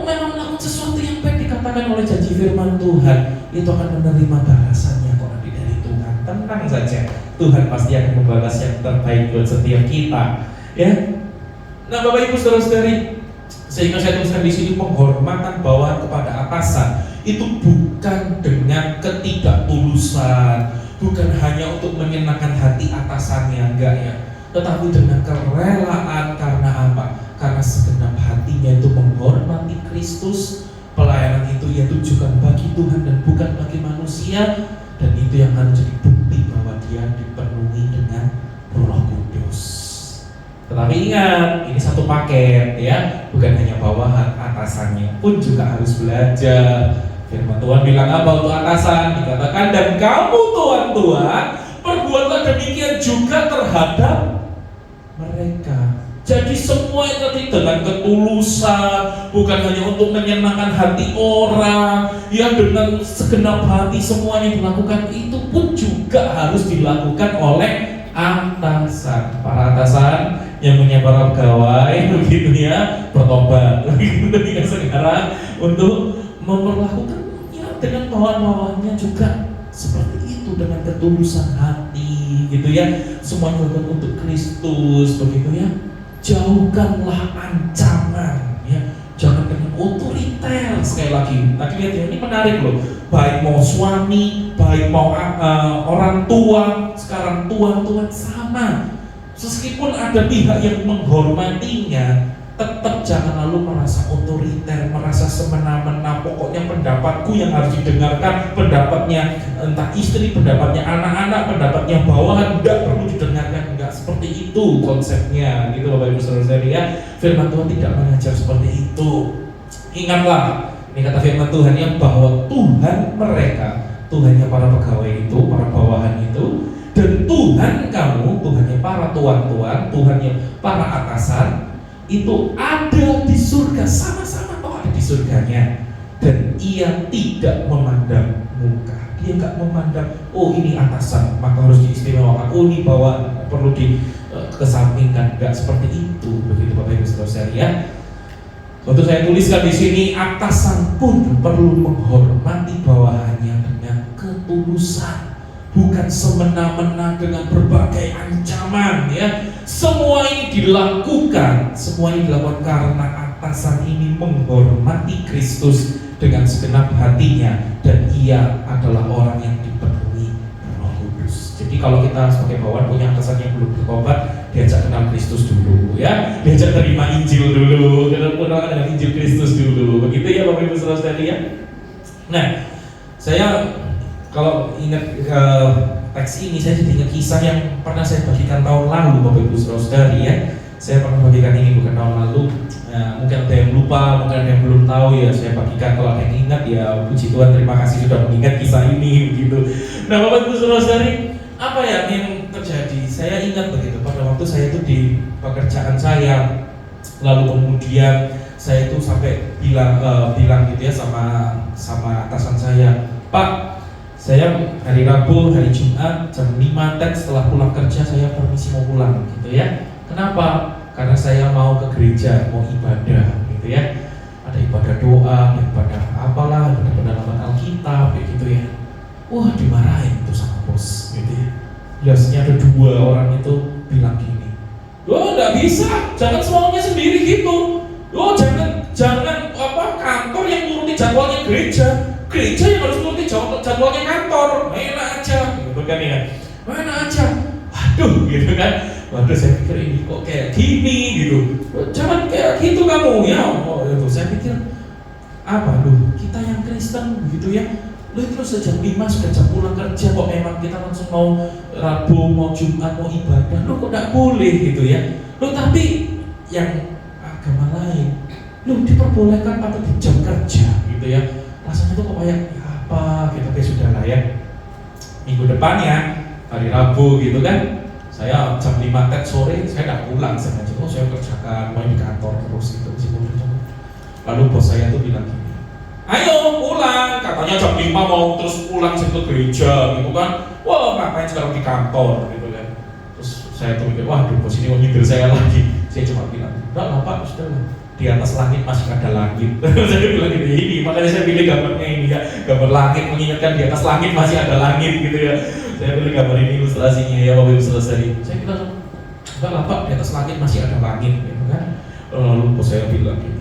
memang melakukan sesuatu yang baik, dikatakan oleh janji firman Tuhan, itu akan menerima balasannya kok nanti dari Tuhan. Tenang saja, Tuhan pasti akan membalas yang terbaik buat setiap kita. Ya. Nah, Bapak Ibu saudara-saudari, sehingga saya tuliskan di sini, penghormatan bawahan kepada atasan itu bukan dengan ketidaktulusan, bukan hanya untuk menyenangkan hati atasannya, enggak ya, tetapi dengan kerelaan. Karena apa? Karena segenap hatinya itu menghormati Kristus. Pelayanan itu ia tujukan bagi Tuhan dan bukan bagi manusia, dan itu yang harus jadi bukti bahwa dia dipenuhi dengan Roh Kudus. Tetapi ingat, ini satu paket ya, bukan hanya bawahan, atasannya pun juga harus belajar. Firman Tuhan bilang apa untuk atasan? Dikatakan, dan kamu tuan-tuan perbuatlah demikian juga terhadap mereka. Jadi semua itu tadi dengan ketulusan, bukan hanya untuk menyenangkan hati orang, yang dengan segenap hati semuanya dilakukan, itu pun juga harus dilakukan oleh atasan. Para atasan yang punya para pegawai begitu ya, bertobat begitu ya sekarang untuk memperlakukannya dengan bawahan-bawahannya juga seperti itu, dengan ketulusan hati gitu ya. Semua dilakukan untuk Kristus begitu ya. Jauhkanlah ancaman ya, jangan dengan otoriter. Sekali lagi, tadi lihat ya, ini menarik loh. Baik mau suami, baik mau orang tua, sekarang tuan-tuan sama. Meskipun ada pihak yang menghormatinya, tetap jangan lalu merasa otoriter, merasa semena-mena. Pokoknya pendapatku yang harus didengarkan, pendapatnya entah istri, pendapatnya anak-anak, pendapatnya bawahan tidak perlu didengarkan. Enggak seperti itu konsepnya, gitu Bapak Ibu saudara-saudari ya. Firman Tuhan tidak mengajar seperti itu. Ingatlah, Ini kata firman Tuhan yang bahwa Tuhan mereka, Tuhannya para pegawai itu, para bawahan itu, dan Tuhan kamu, Tuhannya para tuan-tuan, Tuhannya para atasan, itu ada di surga, sama-sama toh ada di surganya. Dan ia tidak memandang muka, dia nggak memandang, oh ini atasan maka harus diistimewakan, oh ini bawahan perlu dikesampingkan, nggak seperti itu. Begitu Bapak Ibu Saudara ya. Untuk saya tuliskan di sini, atasan pun perlu menghormati bawahannya dengan ketulusan, bukan semena-mena dengan berbagai ancaman ya. Semua ini dilakukan karena atasan ini menghormati Kristus dengan segenap hatinya, dan ia adalah orang yang dipenuhi Roh Kudus. Jadi kalau kita sebagai bawahan punya atasan yang belum bertobat, diajak kenal Kristus dulu ya, diajak terima Injil dulu, kenal dengan Injil Kristus dulu, begitu ya Bapak Ibu Saudara sekalian. Nah, saya kalau ingat teks ini, saya jadi ingat kisah yang pernah saya bagikan tahun lalu Bapak Ibu Saudara ya. Saya pernah bagikan ini bukan tahun lalu. Mungkin ada yang lupa, mungkin ada yang belum tahu ya, saya bagikan. Kalau ada yang ingat ya puji Tuhan, terima kasih sudah mengingat kisah ini begitu. Nah Bapak Ibu Saudara, apa ya yang terjadi? Saya ingat begitu pada waktu saya itu di pekerjaan saya, lalu kemudian saya itu sampai bilang gitu ya sama atasan saya, Pak, saya hari Rabu, hari Jumat jam 5 setelah pulang kerja saya permisi mau pulang gitu ya. Kenapa? Karena saya mau ke gereja, mau ibadah gitu ya. Ada ibadah doa, ibadah apalah, ibadah pendalaman Alkitab kayak gitu ya. Wah, dimarahin tuh sama bos gitu ya. Biasanya ada 2 orang itu bilang gini, "Oh, enggak bisa, jangan semuanya sendiri gitu. Oh, jangan kantor yang nuruti jadwalnya gereja yang harus nuruti jadwalnya kantor. Enak aja." Gitu kan ya. Enak aja. Waduh, gitu kan. Waduh, saya pikir ini kok kayak gini gitu. Jangan kayak gitu kamu ya. Oh, itu saya pikir apa loh, kita yang Kristen gitu ya. Loh itu sejam 5 sudah jam pulang kerja, kok memang kita langsung mau Rabu, mau Jumat, mau ibadah. Loh kok enggak boleh gitu ya. Loh tapi yang agama lain, loh diperbolehkan pada di jam kerja gitu ya. Rasanya tuh kok kayak apa gitu, kayak sudah lah ya. Minggu depannya hari Rabu gitu kan, saya jam 5 sore saya tidak pulang sengaja. Oh saya kerjakan, mau di kantor terus gitu. Lalu bos saya tuh bilang gini, ayo pulang, katanya jam 5 mau terus pulang ke gereja gitu kan. Wah ngapain sekarang di kantor gitu kan. Terus saya tuh mikir, waduh bos ini mau nyindir saya lagi. Saya cuma bilang, enggak lah Pak, sudah lah, di atas langit masih ada langit. Saya bilang gitu, ini makanya saya pilih gambarnya ini ya, gambar langit mengingatkan di atas langit masih ada langit gitu ya. Saya pilih gambar ini ilustrasinya ya Bapak Ibu Saudara. Saya bilang, enggak lah Pak, di atas langit masih ada langit gitu kan. Lalu bos saya bilang gini,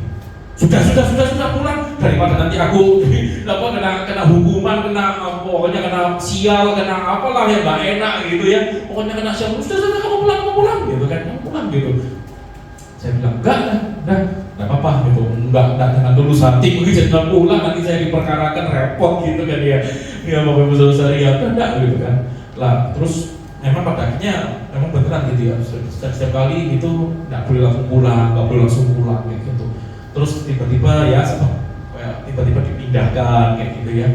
sudah pulang, daripada nanti aku kena hukuman, pokoknya kena sial, kena apalah yang nggak enak gitu ya. Pokoknya kena sial, sudah kamu pulang gitu kan, kamu pulang gitu. Saya bilang enggak apa-apa gitu, enggak dengan tulus hati, begitu jangan pulang nanti saya diperkarakan repot gitu kan ya. Ya Bapak Ibu Saudara ya, enggak gitu kan. Lah terus memang pada akhirnya memang beneran gitu ya, setiap kali itu enggak boleh langsung pulang kayak gitu. Terus tiba-tiba ya tiba-tiba dipindahkan kayak gitu ya.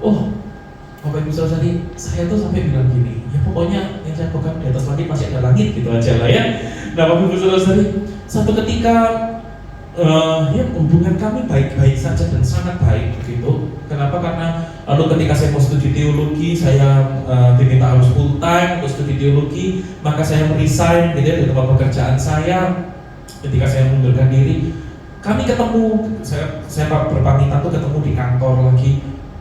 Oh Bapak Ibu Saudara, saya tuh sampai bilang gini, ya pokoknya yang saya pegang di atas langit masih ada langit gitu aja lah ya. Nah Bapak Ibu Saudara, satu ketika ya hubungan kami baik-baik saja dan sangat baik begitu. Kenapa? Karena lalu ketika saya mau studi teologi, saya diminta harus full time untuk studi teologi, maka saya resign gitu ya dari tempat pekerjaan saya. Ketika saya mundurkan diri, kami ketemu, saya berpamitan tuh ketemu di kantor lagi.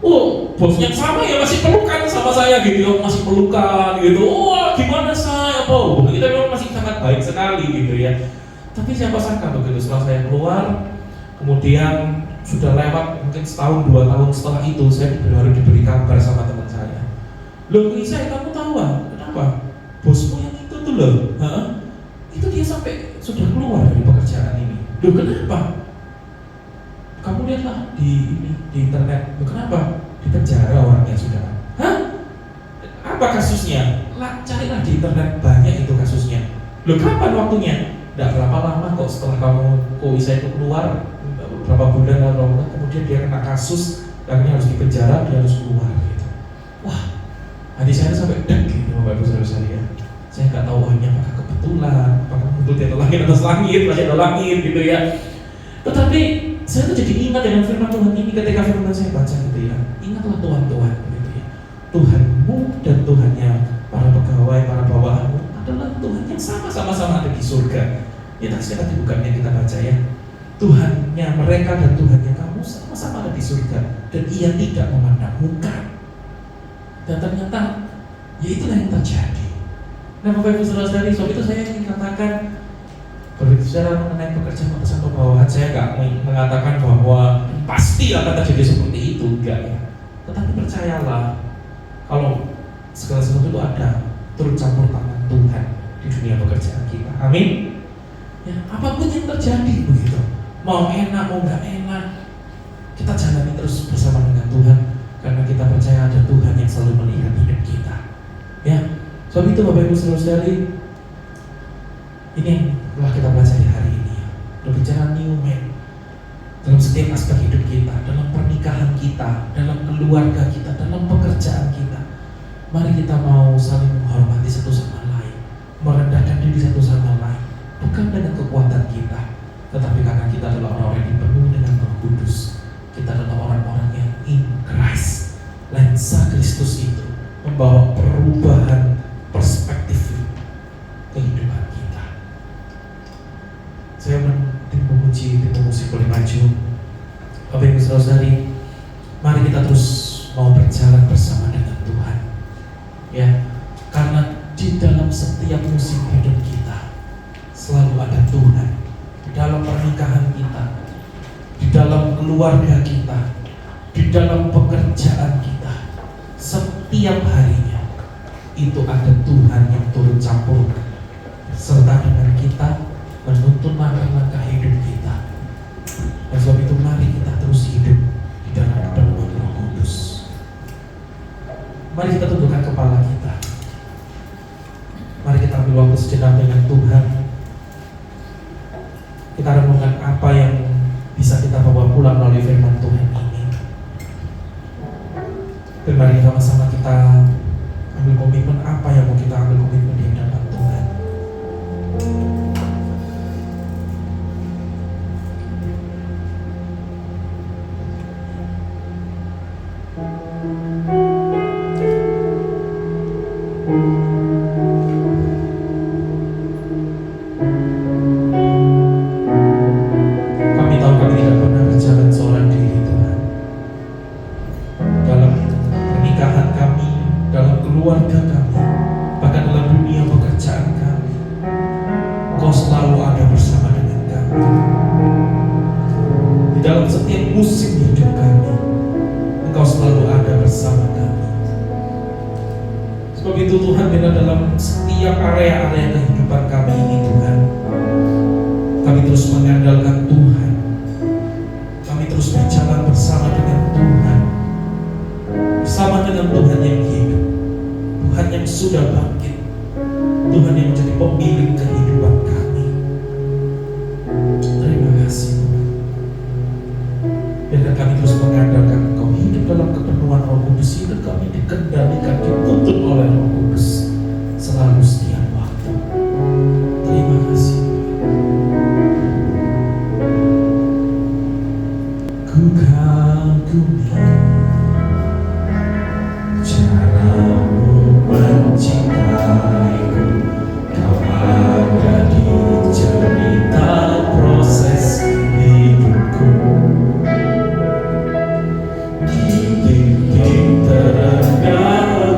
Oh, bosnya sama ya, masih pelukan sama saya gitu, masih pelukan gitu. Oh, gimana saya? Oh, kita memang masih sangat baik sekali gitu ya. Tapi siapa sangka begitu setelah saya keluar, kemudian sudah lewat mungkin setahun 2 tahun setelah itu, saya baru diberi kabar sama teman saya. Loh Isa, kamu tahu kenapa? Bosmu yang itu tuh loh, itu dia sampai sudah keluar dari pekerjaan ini. Loh kenapa? Kamu lihatlah di internet. Loh kenapa? Di penjara orangnya sudah. Hah? Apa kasusnya? Carilah di internet, banyak itu kasusnya. Loh kapan waktunya? Tidak berapa lama kok setelah Isa itu keluar, beberapa bulan lalu kemudian kemudian dia kena kasus, akhirnya harus dipenjara, dia harus keluar gitu. Wah, hati saya sampai deg gitu Bapak Ibu Saudara ya. Saya nggak tahu ini apakah kebetulan, apakah betul dia langit atas langit, masih ada langit gitu ya. Tetapi saya tuh jadi ingat dengan firman Tuhan ini ketika firman saya baca gitu ya. Ingatlah Tuhan gitu ya. Tuhanmu dan Tuhannya para pegawai, para bawahanmu adalah Tuhan yang sama-sama ada di surga. Ya tadi tadi bukannya kita baca ya. Tuhannya mereka dan Tuhannya kamu sama-sama ada di surga dan ia tidak memandang muka. Dan ternyata ya itulah yang terjadi. Nah Bapak Ibu Saudara-saudari, sebab itu saya ingin katakan berbicara mengenai pekerjaan atasan atau bawahan, saya nggak mengatakan bahwa pasti akan terjadi seperti itu, enggak ya. Tetapi percayalah, kalau segala sesuatu itu ada turut campur tangan Tuhan di dunia pekerjaan kita. Amin. Ya, apapun yang terjadi begitu, mau enak mau nggak enak, kita jalani terus bersama dengan Tuhan karena kita percaya ada Tuhan yang selalu melihat hidup kita. Ya, sebab itu Bapak Ibu Saudara-saudari, ini yang telah kita pelajari hari ini ya. Berbicara new man dalam setiap aspek hidup kita, dalam pernikahan kita, dalam keluarga kita, dalam pekerjaan kita. Mari kita mau saling menghormati satu sama lain, merendahkan diri satu sama lain, bukan dengan kekuatan kita, tetapi karena kita adalah orang-orang yang dipenuhi dengan Roh Kudus. Kita adalah orang-orang yang in Christ. Lensa Kristus itu membawa perubahan perspektif kehidupan kita. Saya memuji tim musik boleh maju. Bapak Ibu Saudara-saudari, mari kita terus mau berjalan bersama dengan Tuhan. Ya, karena di dalam setiap musim hidup kita selalu ada Tuhan. Di dalam pernikahan kita, di dalam keluarga kita, di dalam pekerjaan kita, setiap harinya itu ada Tuhan yang turut campur serta dengan kita menuntun langkah-langkah hidup kita. Dan sebab itu mari kita terus hidup di dalam pedoman Roh Kudus. Mari kita tundukkan kepala kita. Mari kita ambil waktu sejenak dengan Tuhan. Kita renungkan apa yang bisa kita bawa pulang melalui firman Tuhan ini. Dan mari sama-sama kita ambil komitmen apa yang mau kita ambil komitmen di hadapan Tuhan. Kami tahu kami tidak pernah berjalan seorang diri Tuhan. Dalam pernikahan kami, dalam keluarga kami, bahkan dalam dunia pekerjaan kami, Engkau selalu ada bersama dengan kami. Di dalam setiap musim hidup kami, Engkau selalu ada bersama kami. Sebab itu Tuhan, bila dalam setiap area-area kehidupan kami ini Tuhan, kami terus mengandalkan Tuhan. Kami terus berjalan bersama dengan Tuhan, bersama dengan Tuhan yang hidup, Tuhan yang sudah bangkit, Tuhan yang menjadi pemilik kehidupan kami. Terima kasih Tuhan. Biarkan kami terus mengandalkan Engkau, hidup dalam kepenuhan Roh Kudus, hidup kami dikendalikan, dituntun oleh Roh Kudus selalu setiap waktu. Terima kasih. Ku kagumi caramu mencintaiku, Kau ada di cerita proses hidupku. Di titik terendah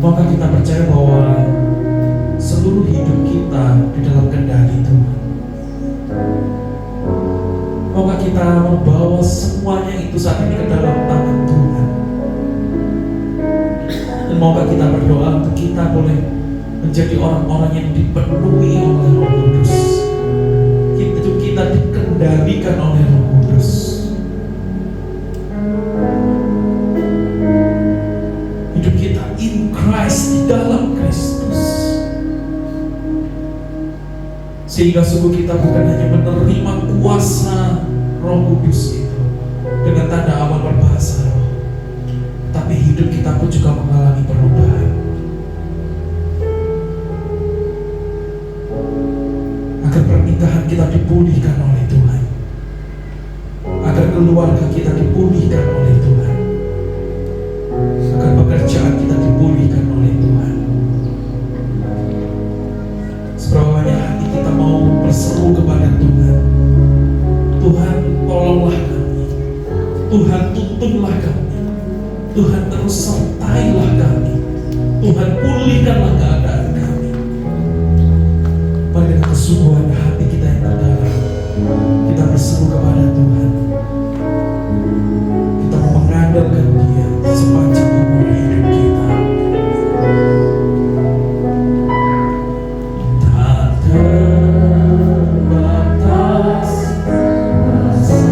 Maka kita percaya bahwa seluruh hidup kita di dalam kendali Tuhan. Maka kita membawa semuanya itu saat ini ke dalam tangan Tuhan. Dan moga kita berdoa untuk kita boleh menjadi orang-orang yang dipenuhi oleh Roh Kudus. Hidup kita dikendalikan oleh Roh Kudus. Hidup kita in Christ, di dalam Kristus. Sehingga sungguh kita bukan hanya menerima kuasa Roh Kudus itu dengan tanda awal berbahasa roh, tapi hidup kita pun juga mengalami perubahan. Agar pernikahan kita dipulihkan oleh Tuhan, agar keluarga kita dipulihkan oleh Tuhan, agar pekerjaan kita dipulihkan oleh Tuhan. Seberapa banyak hati kita mau berseru kepada Tuhan, Tuhan tolonglah kami, Tuhan tuntunlah kami, Tuhan terus sertailah kami, Tuhan pulihkanlah keadaan kami. Mari dengan kesungguhan hati kita yang terdalam, kita berseru kepada Tuhan. Kita mau mengandalkan Dia sepanjang umur hidup kita. Tak terbatas kuasa,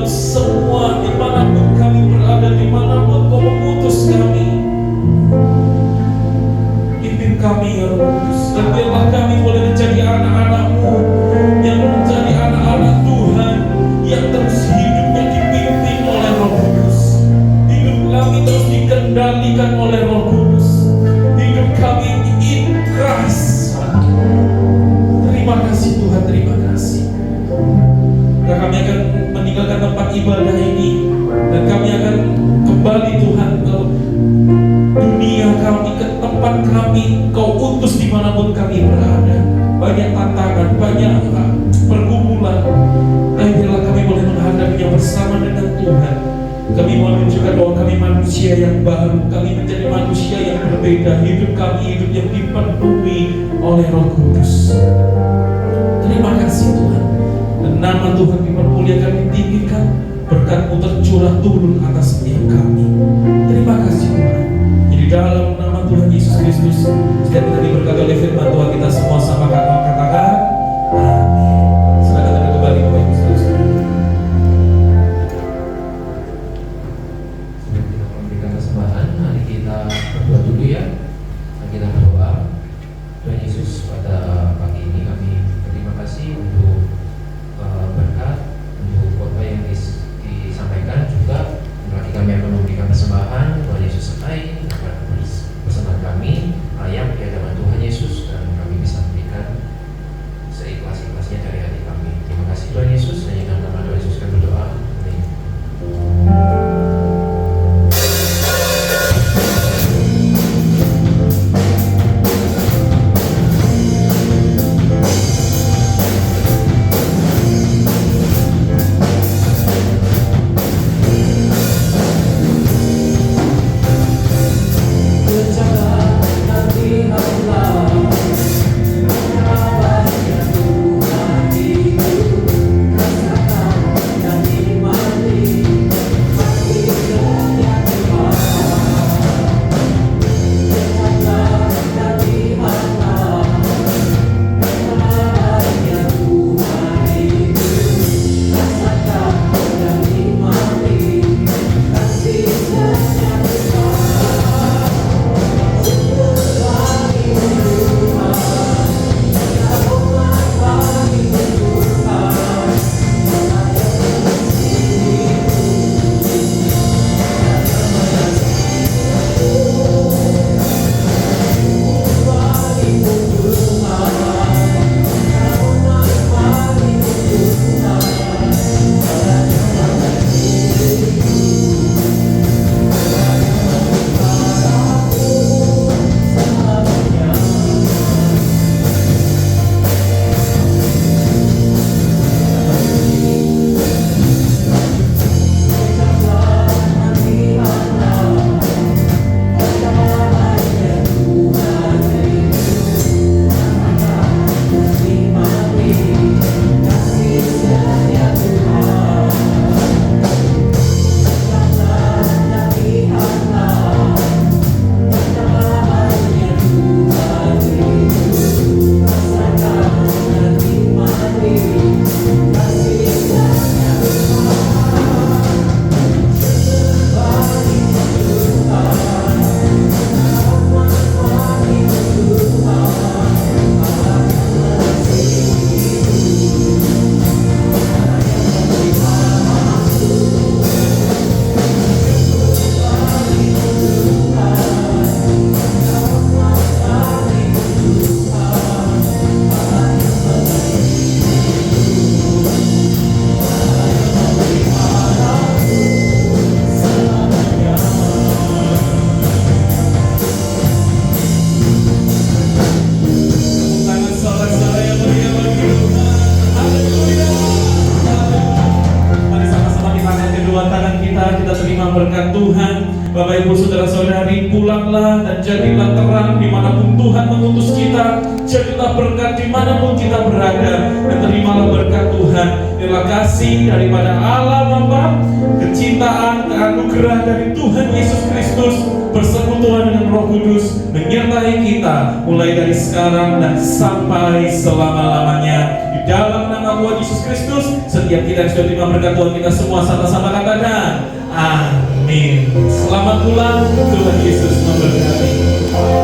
dalam semua, dimanapun kami berada, dimanapun Kau mengutus kami. Pimpin kami ya Roh Kudus, dan biarlah kami boleh menjadi anak-anak-Mu yang menjadi anak-anak Tuhan, yang terus hidupnya dipimpin oleh Roh Kudus. Hidup kami terus dikendalikan oleh Roh Kudus. Hidup kami in Christ. Terima kasih Tuhan, terima kasih. Dan kami akan meninggalkan tempat ibadah ini, dan kami akan kembali Tuhan ke dunia kami, ke tempat kami. Kau utus dimanapun kami berada. Banyak tantangan, banyak pergumulan, tapi biarlah kami boleh menghadapinya bersama dengan Tuhan. Kami mau menunjukkan bahwa kami manusia yang baru, kami menjadi manusia yang berbeda. Hidup kami hidup yang dipenuhi oleh Roh Kudus. Terima kasih Tuhan. Dan nama Tuhan dipermuliakan, ditinggikan, berkat-Mu tercurah turun atas setiap kami. Terima kasih Tuhan. Jadi dalam nama Tuhan Yesus Kristus, setiap kita diberkati oleh firman Tuhan, kita semua sama katakan amin. Silakan ada kembali Bapak Ibu saudara-saudara. Sebelum kita memberikan persembahan, mari kita berdoa dulu ya. Mari kita berdoa. Tuhan Yesus, pada pagi ini kami terima kasih untuk berkat, untuk khotbah yang disampaikan, juga lagi kami akan memberikan persembahan. Tuhan Yesus sertai agar persembahan kami layak di hadapan Tuhan Yesus, dan kami bisa memberikan seikhlas-ikhlasnya dari hati kami. Terima kasih Tuhan Yesus. Hanya dalam nama Tuhan Yesus kami berdoa. Amin. berkat Tuhan. Bapak Ibu saudara-saudari, pulanglah dan jadilah terang dimanapun Tuhan mengutus kita. Jadilah berkat dimanapun kita berada, dan terimalah berkat Tuhan. Inilah kasih daripada Allah Bapa, kecintaan, anugerah dari Tuhan Yesus Kristus, persekutuan dengan Roh Kudus menyertai kita mulai dari sekarang dan sampai selama-lamanya. Di dalam nama Tuhan Yesus Kristus. Setiap kita yang sudah terima berkat Tuhan, kita semua sama-sama katakan amin. Selamat pulang, Tuhan Yesus memberkati.